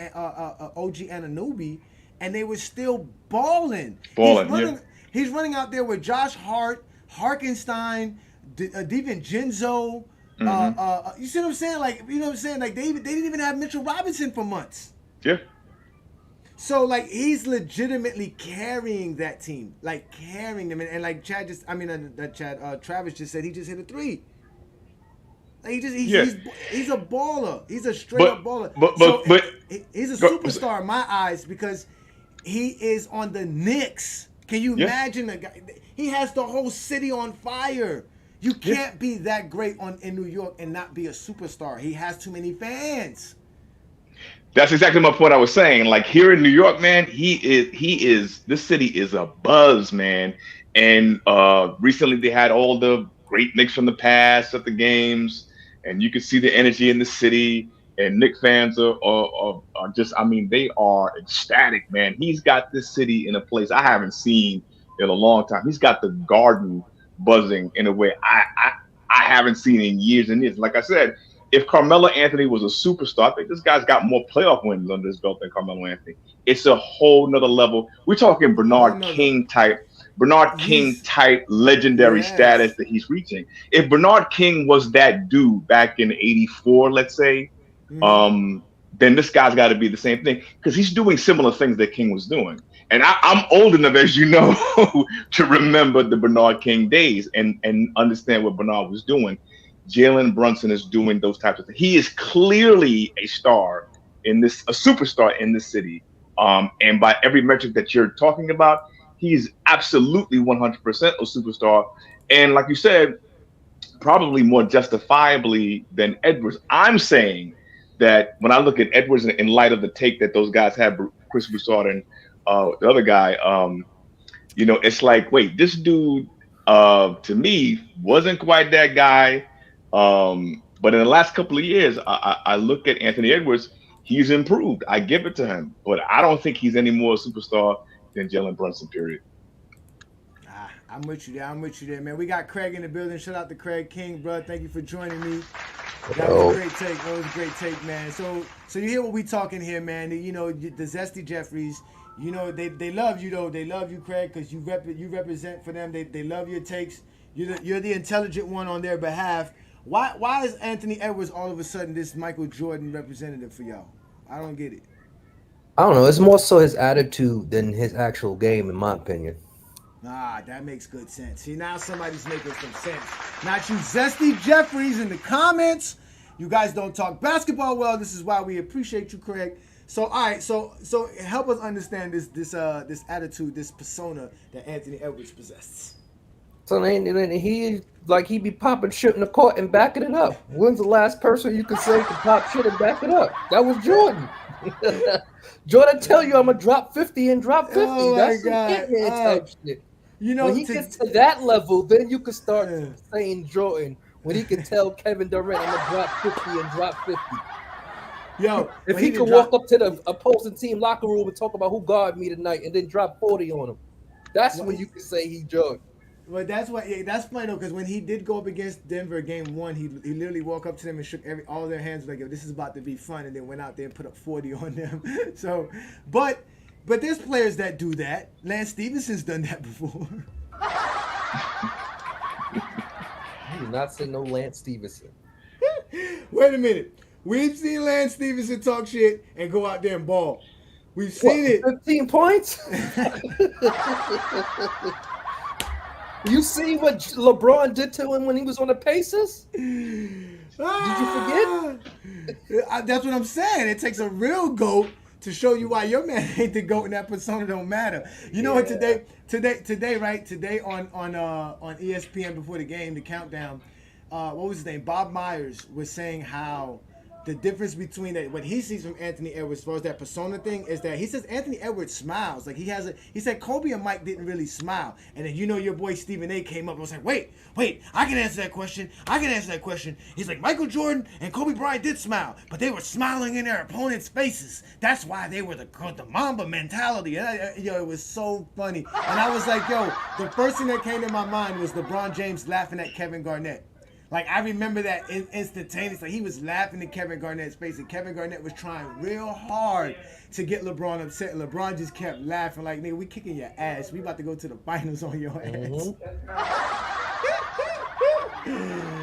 Anunoby, and they were still balling. He's running out there with Josh Hart, Harkenstein, DiVincenzo. You see what I'm saying? Like, you know what I'm saying? Like they didn't even have Mitchell Robinson for months. Yeah. So like he's legitimately carrying that team, like carrying them, and like Travis just said, he just hit a 3. Like he's a baller. He's a straight up baller. But he's a superstar in my eyes because he is on the Knicks. Can you imagine the guy? He has the whole city on fire. You can't be that great in New York and not be a superstar. He has too many fans. That's exactly my point I was saying. Like here in New York, man, he is this city is a buzz, man. And recently they had all the great Knicks from the past at the games, and you can see the energy in the city. And Knicks fans are just, I mean, they are ecstatic, man. He's got this city in a place I haven't seen in a long time. He's got the Garden buzzing in a way I haven't seen in years and years. Like I said, if Carmelo Anthony was a superstar, I think this guy's got more playoff wins under his belt than Carmelo Anthony. It's a whole nother level. We're talking Bernard King type legendary status that he's reaching. If Bernard King was that dude back in '84, let's say, then this guy's got to be the same thing because he's doing similar things that King was doing. And I'm old enough, as you know, to remember the Bernard King days and understand what Bernard was doing. Jalen Brunson is doing those types of things. He is clearly a superstar in this city. And by every metric that you're talking about, he's absolutely 100% a superstar. And like you said, probably more justifiably than Edwards. I'm saying that when I look at Edwards in light of the take that those guys had, Chris Broussard and the other guy, it's like, wait, this dude, to me, wasn't quite that guy. But in the last couple of years, I look at Anthony Edwards, he's improved. I give it to him. But I don't think he's any more a superstar than Jalen Brunson, period. I'm with you there, man. We got Craig in the building. Shout out to Craig King, bro. Thank you for joining me. That was a great take. That was a great take, man. So you hear what we talking here, man. You know, the Zesty Jeffries, you know, they love you, though. They love you, Craig, because you represent for them. They love your takes. You're the intelligent one on their behalf. Why is Anthony Edwards all of a sudden this Michael Jordan representative for y'all? I don't get it. I don't know. It's more so his attitude than his actual game, in my opinion. That makes good sense. See, now somebody's making some sense. Not you, Zesty Jeffries, in the comments. You guys don't talk basketball well. This is why we appreciate you, Craig. So, all right. So help us understand this attitude, this persona that Anthony Edwards possesses. So he be popping shit in the court and backing it up. When's the last person you could say can pop shit and back it up? That was Jordan. Jordan tell you I'm gonna drop 50 and drop 50. Oh That's my God. type shit. You know, when he gets to that level, then you can start saying Jordan. When he can tell Kevin Durant I'm gonna drop 50 and drop 50. Yo, if he can walk up to the opposing team locker room and talk about who guarded me tonight and then drop 40 on him, that's when you can say he Jordan. Well, that's funny though, because when he did go up against Denver game 1, he literally walked up to them and shook all their hands like, yo, this is about to be fun, and then went out there and put up 40 on them. So, but there's players that do that. Lance Stevenson's done that before. I do not say no Lance Stevenson. Wait a minute. We've seen Lance Stevenson talk shit and go out there and ball. We've seen it. 15 points? You see what LeBron did to him when he was on the Pacers? Did you forget? That's what I'm saying. It takes a real GOAT to show you why your man ain't the GOAT and that persona don't matter. You know what? Today, right? Today on ESPN before the game, the countdown. What was his name? Bob Myers was saying how the difference between that, what he sees from Anthony Edwards as far as that persona thing is that he says Anthony Edwards smiles. Like he said Kobe and Mike didn't really smile. And then your boy Stephen A came up and was like, wait, I can answer that question. He's like, Michael Jordan and Kobe Bryant did smile, but they were smiling in their opponents' faces. That's why they were the Mamba mentality. And it was so funny. And I was like, the first thing that came to my mind was LeBron James laughing at Kevin Garnett. Like, I remember that instantaneously. Like, he was laughing in Kevin Garnett's face, and Kevin Garnett was trying real hard to get LeBron upset, and LeBron just kept laughing like, nigga, we kicking your ass. We about to go to the finals on your ass.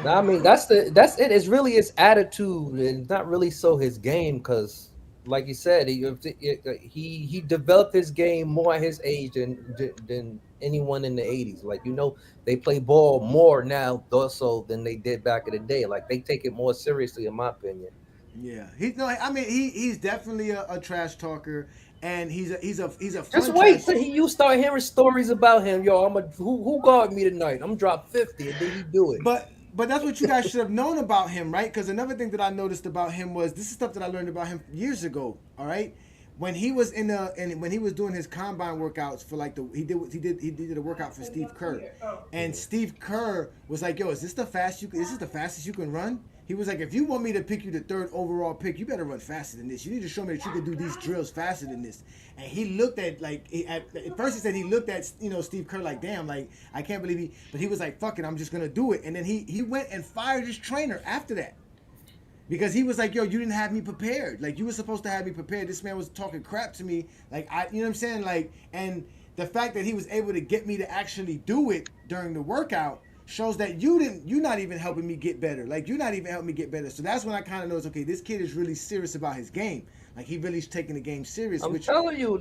I mean, that's it. It's really his attitude, and not really so his game, because, like you said, he developed his game more at his age than anyone in the 80s. Like, they play ball more now also than they did back in the day. Like, they take it more seriously, in my opinion. Yeah, he's definitely a trash talker, and he's a fun Just wait trash- till you start hearing stories about him. Yo, who guard me tonight? I'm drop 50, and then he do it. But that's what you guys should have known about him, right? Because another thing that I noticed about him was, this is stuff that I learned about him years ago. All right, when he was when he was doing his combine workouts for like he did a workout for Steve Kerr, and Steve Kerr was like, "Yo, is this the fastest you can run?" He was like, "If you want me to pick you the 3rd overall pick, you better run faster than this. You need to show me that you can do these drills faster than this." And he looked at at first he said he looked at Steve Kerr like, "Damn, like I can't believe but he was like, fuck it, I'm just gonna do it." And then he went and fired his trainer after that. Because he was like, yo, you didn't have me prepared. Like, you were supposed to have me prepared. This man was talking crap to me. Like, you know what I'm saying? Like, and the fact that he was able to get me to actually do it during the workout shows that you're not even helping me get better. Like, you're not even helping me get better. So that's when I kind of noticed, okay, this kid is really serious about his game. Like, he really is taking the game serious. I'm telling you,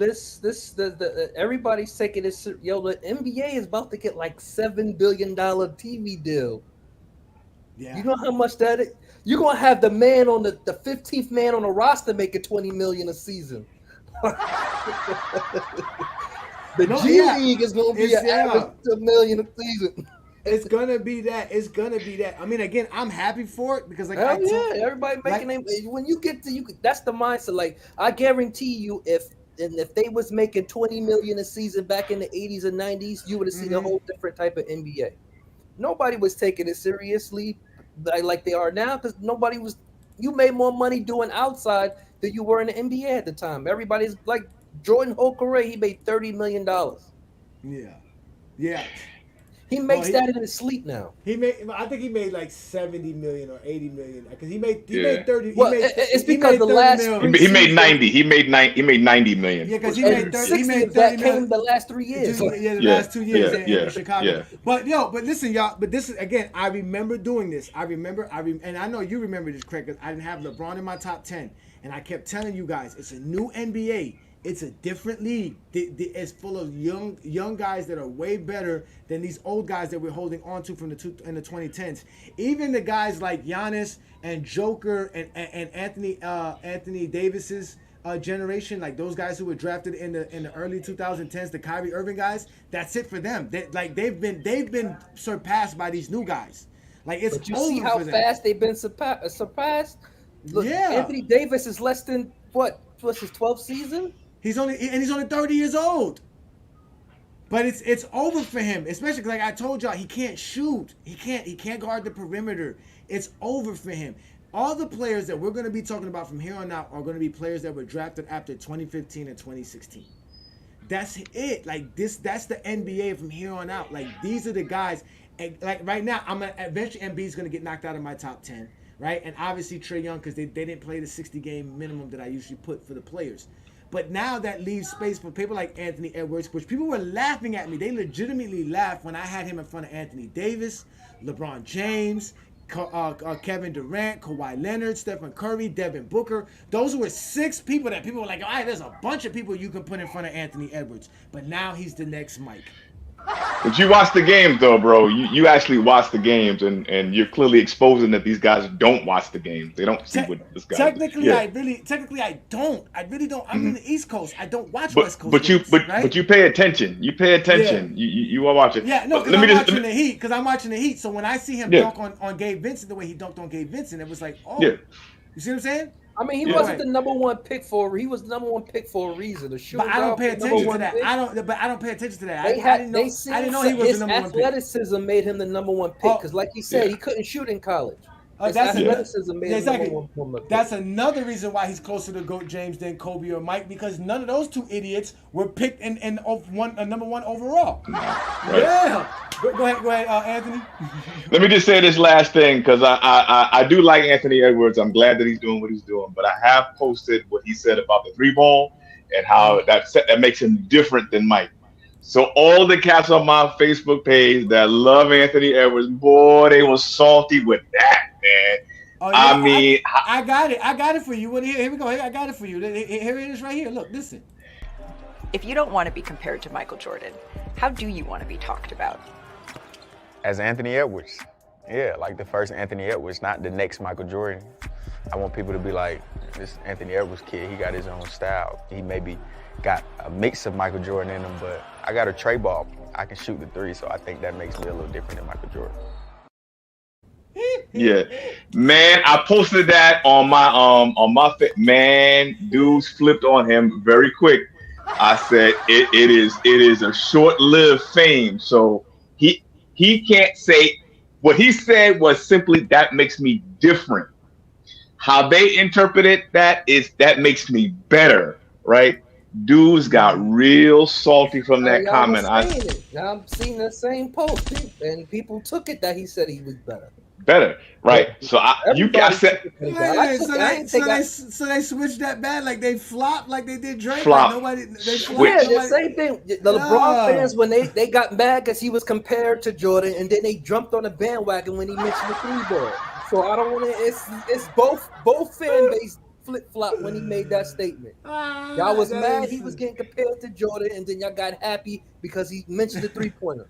everybody's taking this. Yo, the NBA is about to get like $7 billion TV deal. Yeah. You know how much that is? You're gonna have the man on the 15th man on the roster making $20 million a season. G League is gonna be an average $1 million a season. It's gonna be that. I mean, again, I'm happy for it because, like, everybody making them. When you get to that's the mindset. Like, I guarantee you, if they was making $20 million a season back in the 80s and 90s, you would have seen a whole different type of NBA. Nobody was taking it seriously like they are now, because you made more money doing outside than you were in the NBA at the time. Everybody's like Jordan Okere, he made $30 million. Yeah. He makes that in his sleep now. I think he made like 70 million or 80 million because he made 30. Well, it's because the last he made 90. He made 90 million. Yeah, because he made 30. He made 30 that came the last 3 years. The last 2 years in Chicago. Yeah. But listen, y'all. But this is, again, I remember doing this. And I know you remember this, Craig, because I didn't have LeBron in my top 10, and I kept telling you guys, it's a new NBA. It's a different league. It's full of young guys that are way better than these old guys that we're holding on to from the 2010s. Even the guys like Giannis and Joker and Anthony Davis's generation, like those guys who were drafted in the early 2010s, the Kyrie Irving guys. That's it for them. They've been surpassed by these new guys. Like, it's but you see how fast they've been surpassed. Look, Anthony Davis is less than what's his 12th season? He's only 30 years old. But it's over for him, especially because, like I told y'all, he can't shoot. He can't guard the perimeter. It's over for him. All the players that we're going to be talking about from here on out are going to be players that were drafted after 2015 and 2016. That's it. Like, that's the NBA from here on out. Like, these are the guys. And, like, right now, eventually Embiid's going to get knocked out of my top 10, right? And obviously Trae Young, because they didn't play the 60-game minimum that I usually put for the players. But now that leaves space for people like Anthony Edwards, which people were laughing at me. They legitimately laughed when I had him in front of Anthony Davis, LeBron James, Kevin Durant, Kawhi Leonard, Stephen Curry, Devin Booker. Those were 6 people that people were like, all right, there's a bunch of people you can put in front of Anthony Edwards. But now he's the next Mike. But you watch the games though, bro. You actually watch the games, and you're clearly exposing that these guys don't watch the games. They don't see what this guy. Technically, I don't. I really don't. I'm in the East Coast. I don't watch West Coast but games, right? but you pay attention. You pay attention. You are watching. Yeah, no, because I'm watching the Heat. So when I see him dunk on Gabe Vincent the way he dunked on Gabe Vincent, it was like, oh, you see what I'm saying? I mean, he wasn't the number one pick for. He was the number one pick for a reason. But I don't pay attention to that. I don't pay attention to that. I didn't know he was the number one pick. His athleticism made him the number one pick because, like you said, he couldn't shoot in college. That's another reason why he's closer to GOAT James than Kobe or Mike, because none of those two idiots were picked in number one overall. Right. Yeah. Go ahead, Anthony. Let me just say this last thing, because I do like Anthony Edwards. I'm glad that he's doing what he's doing, but I have posted what he said about the 3-ball and how that makes him different than Mike. So all the cats on my Facebook page that love Anthony Edwards, boy, they were salty with that, man. Oh, yeah, I mean, I got it. I got it for you. Here we go. I got it for you. Here it is right here. Look, listen. If you don't want to be compared to Michael Jordan, how do you want to be talked about? As Anthony Edwards. Yeah, like the first Anthony Edwards, not the next Michael Jordan. I want people to be like, this Anthony Edwards kid, he got his own style. He maybe got a mix of Michael Jordan in him, but I got a tray ball. I can shoot the three, so I think that makes me a little different than Michael Jordan. Yeah, man, I posted that on my man. Dudes flipped on him very quick. I said it is a short-lived fame, so he can't say what he said was simply that makes me different. How they interpreted that makes me better, right? Dudes got real salty from that comment. I'm seeing the same post, and people took it that he said he was better, right? So so they switched that bad, like they flopped, like they did Drake. Flop. Like they the same thing. The LeBron fans, when they got mad because he was compared to Jordan, and then they jumped on the bandwagon when he mentioned the 3-ball. So I don't want to. It's both fan base flip flop when he made that statement. Y'all was mad he was getting compared to Jordan, and then y'all got happy because he mentioned the 3-pointer.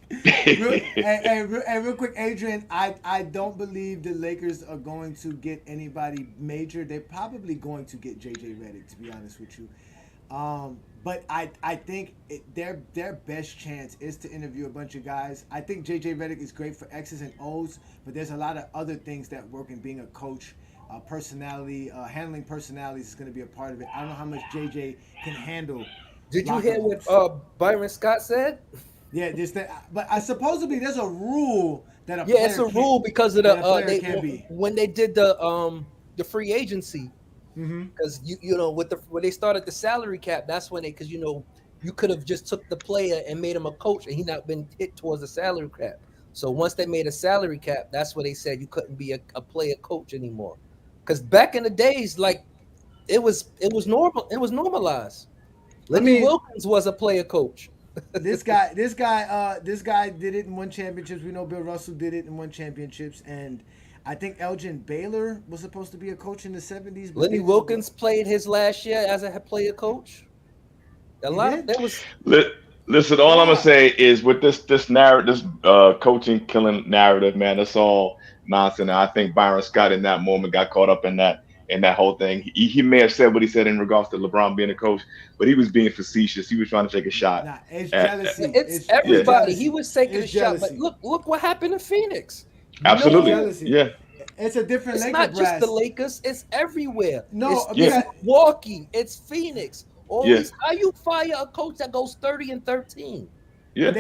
Real quick, Adrian, I don't believe the Lakers are going to get anybody major. They're probably going to get JJ Redick, to be honest with you. But I think their best chance is to interview a bunch of guys. I think JJ Redick is great for X's and O's, but there's a lot of other things that work in being a coach. Personality, handling personalities is going to be a part of it. I don't know how much JJ can handle. Did you hear what Byron Scott said? Yeah, but supposedly there's a rule that a it's a rule because of when they did the free agency, because you know when they started the salary cap, that's when because you could have just took the player and made him a coach and he not been hit towards the salary cap. So once they made a salary cap, that's when they said you couldn't be a player coach anymore. Because back in the days, like it was normal, it was normalized. Lenny Wilkins was a player coach. This guy did it and won championships. We know Bill Russell did it and won championships. And I think Elgin Baylor was supposed to be a coach in the 70s. Lenny Wilkins played his last year as a player coach. Listen, all I'm gonna say is with this narrative, this coaching killing narrative, man, that's all nonsense. I think Byron Scott in that moment got caught up in that whole thing. He may have said what he said in regards to LeBron being a coach, but he was being facetious. He was trying to take a shot. It's jealousy. It's everybody. He was taking a shot, but look what happened to Phoenix. Absolutely, yeah. It's a different. It's Laker not just brass. the Lakers. It's everywhere. No, it's Milwaukee. It's Phoenix. How you fire a coach that goes 30-13? Yeah,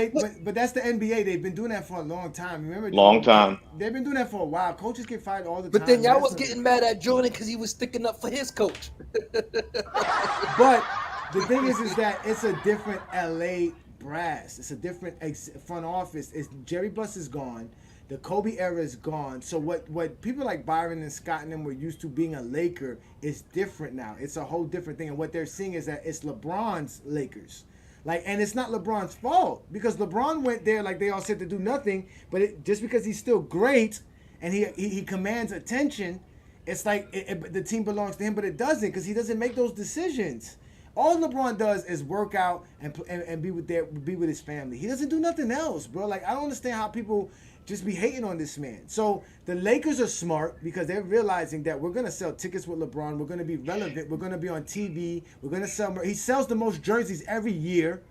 but that's the NBA. They've been doing that for a long time. Remember? Long time. They've been doing that for a while. Coaches get fired all the time. But then y'all was getting mad at Jordan because he was sticking up for his coach. But the thing is that it's a different LA brass. It's a different front office. Jerry Buss is gone. The Kobe era is gone. So what people like Byron and Scott and them were used to being a Laker is different now. It's a whole different thing. And what they're seeing is that it's LeBron's Lakers. And it's not LeBron's fault because LeBron went there like they all said to do nothing. But just because he's still great and he commands attention, it's like the team belongs to him, but it doesn't because he doesn't make those decisions. All LeBron does is work out and be with his family. He doesn't do nothing else, bro. Like, I don't understand how people just be hating on this man. So the Lakers are smart because they're realizing that we're gonna sell tickets with LeBron. We're gonna be relevant. We're gonna be on TV. We're gonna sell. He sells the most jerseys every year.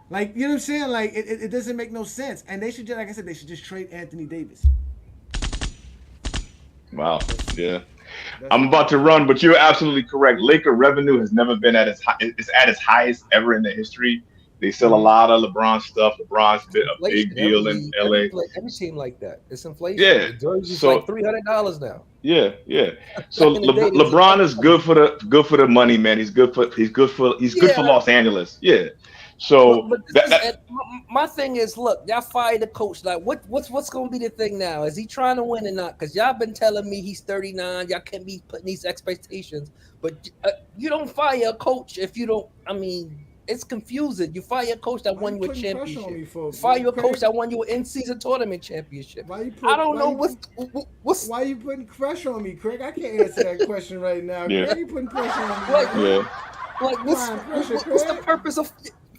Like, you know what I'm saying? Like, it doesn't make no sense. And they should just, like I said, they should just trade Anthony Davis. Wow. Yeah. I'm about to run, but you're absolutely correct. Laker revenue has never been at its high. It's at its highest ever in the history. They sell a lot of LeBron stuff. LeBron's been a big deal in LA. Every team like that. It's inflation. Yeah. The jersey's So like $300 now. yeah. So Back in the day, LeBron is good for the money, man. He's good for Los Angeles. Yeah. So my thing is, look, y'all fired the coach. Like, what's going to be the thing now? Is he trying to win or not? Because y'all been telling me he's 39. Y'all can't be putting these expectations. But you don't fire a coach if you don't. I mean, it's confusing. You fire a coach that won you a championship. Fire a coach that won you an in-season tournament championship. I don't know what's. Why you putting pressure on me, Craig? I can't answer that question right now. Yeah. Craig, you putting pressure on me? Like, what's the purpose of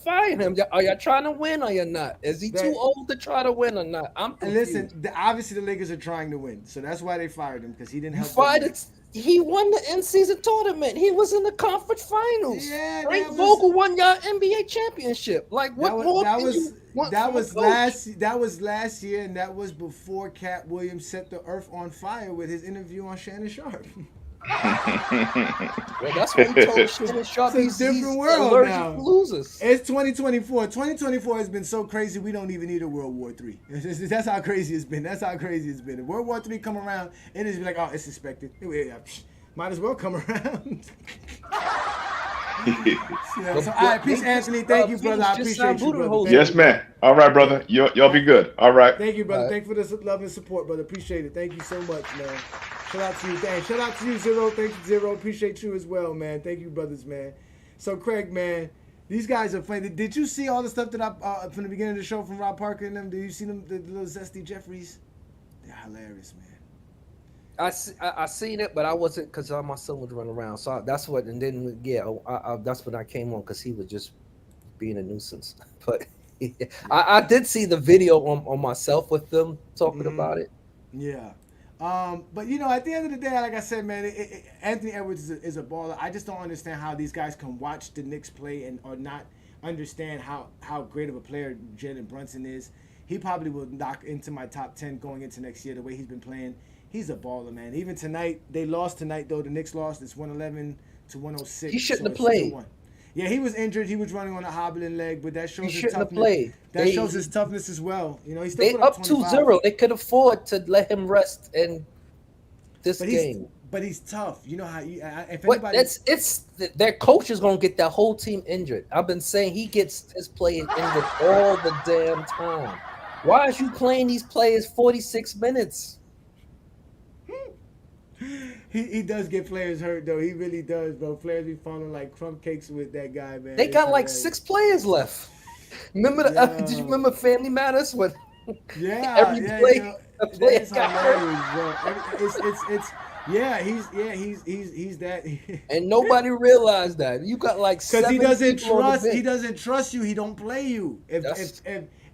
firing him? Are y'all trying to win or you're not? Is he too old to try to win or not? I'm confused. And listen, obviously the Lakers are trying to win, so that's why they fired him, because he didn't help. He won the in-season tournament. He was in the conference finals. Yeah, Frank Vogel won y'all NBA championship. Like, what more? That was last year, and that was before Cat Williams set the earth on fire with his interview on Shannon Sharp. Well, that's what he told Shannon Sharp. It's a different world allergic now. to losers. It's 2024. 2024 has been so crazy, we don't even need a World War III. That's how crazy it's been. That's how crazy it's been. If World War III come around, it is like, oh, it's expected. Might as well come around. So, all right, peace, Anthony. Thank you, brother. I appreciate you, brother. Yes, man. All right, brother. Y'all be good. All right. Thank you, brother. Thank you for the love and support, brother. Appreciate it. Thank you so much, man. Shout out to you. Shout out to you, Zero. Thank you, Zero. Appreciate you as well, man. Thank you, brothers, man. So, Craig, man, these guys are funny. Did you see all the stuff that I from the beginning of the show from Rob Parker and them? Did you see them, the little zesty Jeffries? They're hilarious, man. I seen it, but I wasn't, because my son was running around. So that's what, and then that's when I came on, because he was just being a nuisance. But I did see the video on myself with them talking about it. Yeah. But you know, at the end of the day, like I said, man, Anthony Edwards is a baller. I just don't understand how these guys can watch the Knicks play or not understand how great of a player Jalen Brunson is. He probably will knock into my top 10 going into next year, the way he's been playing. He's a baller, man. Even tonight, they lost tonight, though. The Knicks lost. It's 111 to 106. He shouldn't have played. Yeah, he was injured. He was running on a hobbling leg, but that shows his his toughness. Played. That shows his toughness as well. You know, he's still they up 2-0. They could afford to let him rest in this game. But he's tough. You know how their coach is gonna get that whole team injured. I've been saying he gets his players injured all the damn time. Why is you playing these players 46 minutes? He does get players hurt, though. He really does, bro. Players be falling like crumb cakes with that guy, man. They got like 6 players left. Remember did you remember Family Matters when every player got hurt? He's that. And nobody realized that. You got like 7 he doesn't trust you, he don't play you.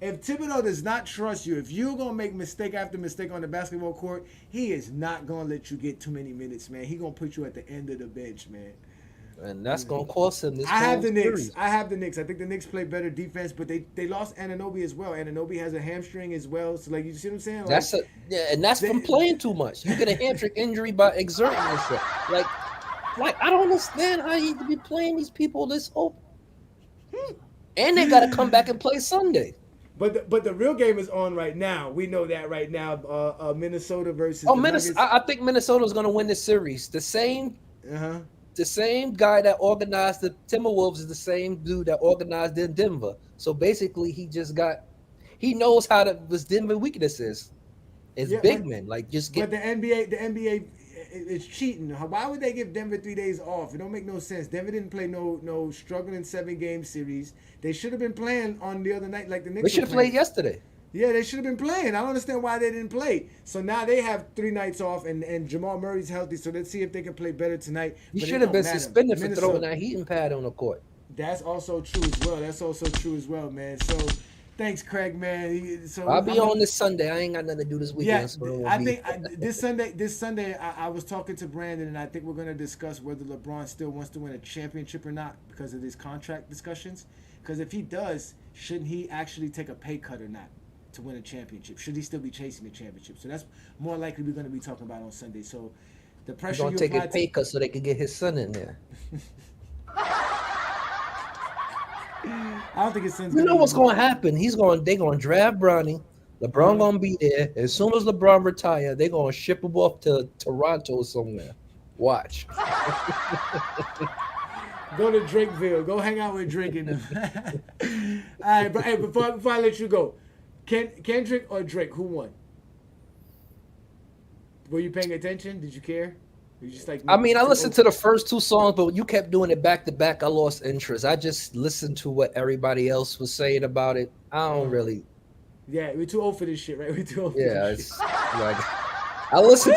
If Thibodeau does not trust you, if you're going to make mistake after mistake on the basketball court, he is not going to let you get too many minutes, man. He's going to put you at the end of the bench, man. And that's going to cost him this I have the Knicks. I think the Knicks play better defense, but they lost Anunoby as well. Anunoby has a hamstring as well. So, like, you see what I'm saying? Like, that's from playing too much. You get a hamstring injury by exerting yourself. Like I don't understand how you can be playing these people this open. And they got to come back and play Sunday. But the real game is on right now. We know that right now. Minnesota versus. I think Minnesota's going to win this series. The same guy that organized the Timberwolves is the same dude that organized in Denver. So basically, he knows how his Denver weakness is. It's big men. Like, just get. But the NBA is cheating. Why would they give Denver 3 days off? It don't make no sense. Denver didn't play no struggling 7-game series. They should have been playing on the other night like the Knicks. They should have played yesterday. Yeah, they should have been playing. I don't understand why they didn't play. So now they have 3 nights off, and Jamal Murray's healthy. So let's see if they can play better tonight. He But it should have don't been matter. suspended for throwing Minnesota. that heating pad on the court. That's also true as well. That's also true as well, man. So thanks, Craig, man. So I'll be on this Sunday. I ain't got nothing to do this weekend. Yeah, So I think this Sunday, I was talking to Brandon, and I think we're going to discuss whether LeBron still wants to win a championship or not because of these contract discussions. Because if he does, shouldn't he actually take a pay cut or not to win a championship? Should he still be chasing the championship? So that's more likely we're going to be talking about on Sunday. So the he's pressure gonna you take a apply pay to, cut so they can get his son in there. I don't think his son's You know gonna what's even- gonna happen? They're gonna draft Bronny. LeBron gonna be there. As soon as LeBron retire, they're gonna ship him off to Toronto or somewhere. Watch. Go to Drakeville. Go hang out with Drake and them. All right, but hey, before I let you go, Kendrick or Drake, who won? Were you paying attention? Did you care? Were you just like? I mean, I listened to the first 2 songs, but you kept doing it back to back. I lost interest. I just listened to what everybody else was saying about it. I don't really. Yeah, we're too old for this shit, right? We're too old. Yeah, for this it's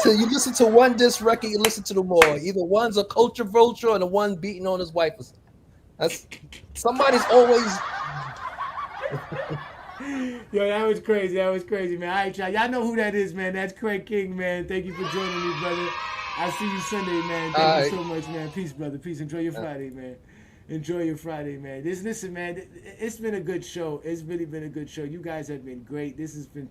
shit. like you listen to one disc record, you listen to them all. Either one's a culture vulture or the one beating on his wife. That's somebody's always. Yo, that was crazy. That was crazy, man. All right, y'all know who that is, man. That's Craig King, man. Thank you for joining me, brother. I'll see you Sunday, man. Thank you so much, man. Peace, brother. Peace. Enjoy your Friday, man. Enjoy your Friday, man. Listen, man. It's been a good show. It's really been a good show. You guys have been great. This has been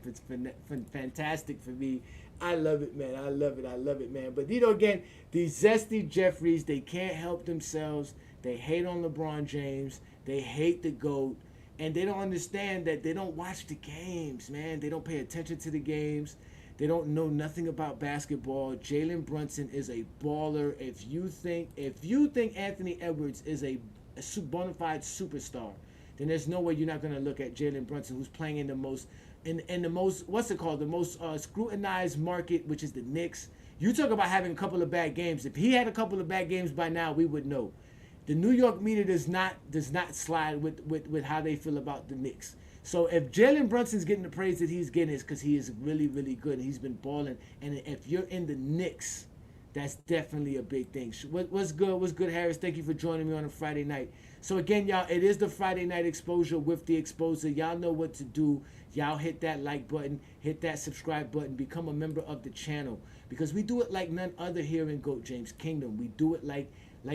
fantastic for me. I love it, man. I love it. I love it, man. But again, these zesty Jeffries, they can't help themselves. They hate on LeBron James. They hate the GOAT. And they don't understand that they don't watch the games, man. They don't pay attention to the games. They don't know nothing about basketball. Jalen Brunson is a baller. If you think Anthony Edwards is a bona fide superstar, then there's no way you're not going to look at Jalen Brunson, who's playing in the most the most scrutinized market, which is the Knicks. You talk about having a couple of bad games. If he had a couple of bad games by now, we would know. The New York media does not slide with how they feel about the Knicks. So if Jalen Brunson's getting the praise that he's getting, it's because he is really, really good. He's been balling. And if you're in the Knicks, that's definitely a big thing. What's good? What's good, Harris? Thank you for joining me on a Friday night. So again, y'all, it is the Friday Night Exposure with the Exposer. Y'all know what to do. Y'all hit that like button, hit that subscribe button, become a member of the channel. Because we do it like none other here in GOAT James Kingdom. We do it like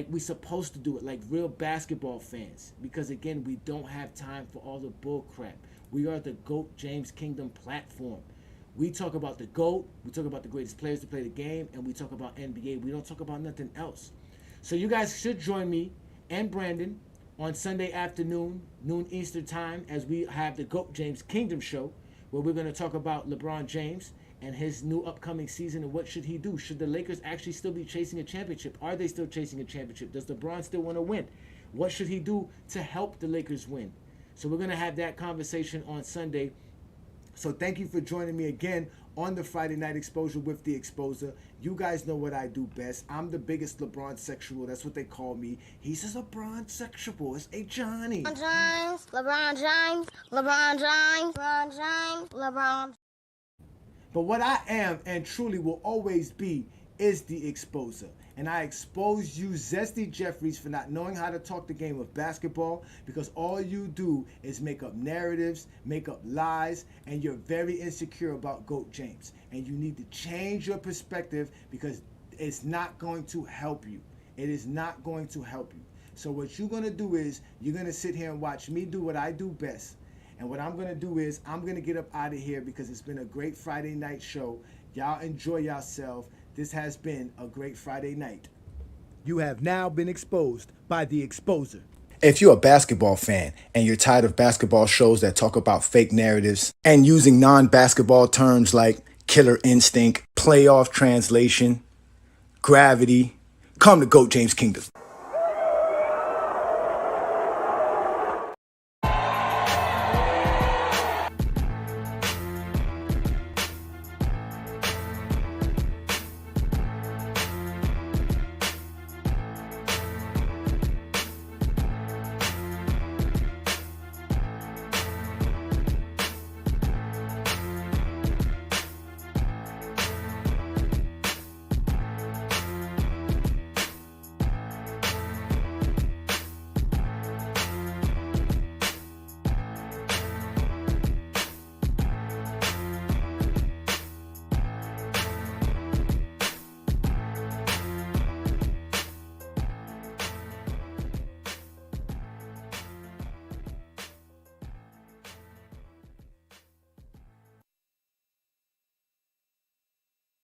we're supposed to do it, like real basketball fans. Because again, we don't have time for all the bull crap. We are the GOAT James Kingdom platform. We talk about the GOAT, we talk about the greatest players to play the game, and we talk about NBA. We don't talk about nothing else. So you guys should join me and Brandon on Sunday afternoon, noon Eastern time, as we have the GOAT James Kingdom show, where we're going to talk about LeBron James and his new upcoming season and what should he do. Should the Lakers actually still be chasing a championship? Are they still chasing a championship? Does LeBron still want to win? What should he do to help the Lakers win? So we're going to have that conversation on Sunday. So thank you for joining me again on the Friday Night Exposure with the Exposer. You guys know what I do best. I'm the biggest LeBron sexual. That's what they call me. He's a LeBron sexual. It's Ajani. LeBron James, LeBron James, LeBron James, LeBron. But what I am and truly will always be is the Exposer. And I expose you zesty Jeffries for not knowing how to talk the game of basketball, because all you do is make up narratives, make up lies, and you're very insecure about GOAT James. And you need to change your perspective, because it's not going to help you. It is not going to help you. So what you're going to do is you're going to sit here and watch me do what I do best. And what I'm going to do is I'm going to get up out of here, because it's been a great Friday night show. Y'all enjoy yourself. This has been a great Friday night. You have now been exposed by the Exposer. If you're a basketball fan and you're tired of basketball shows that talk about fake narratives and using non-basketball terms like killer instinct, playoff translation, gravity, come to GOAT James Kingdom.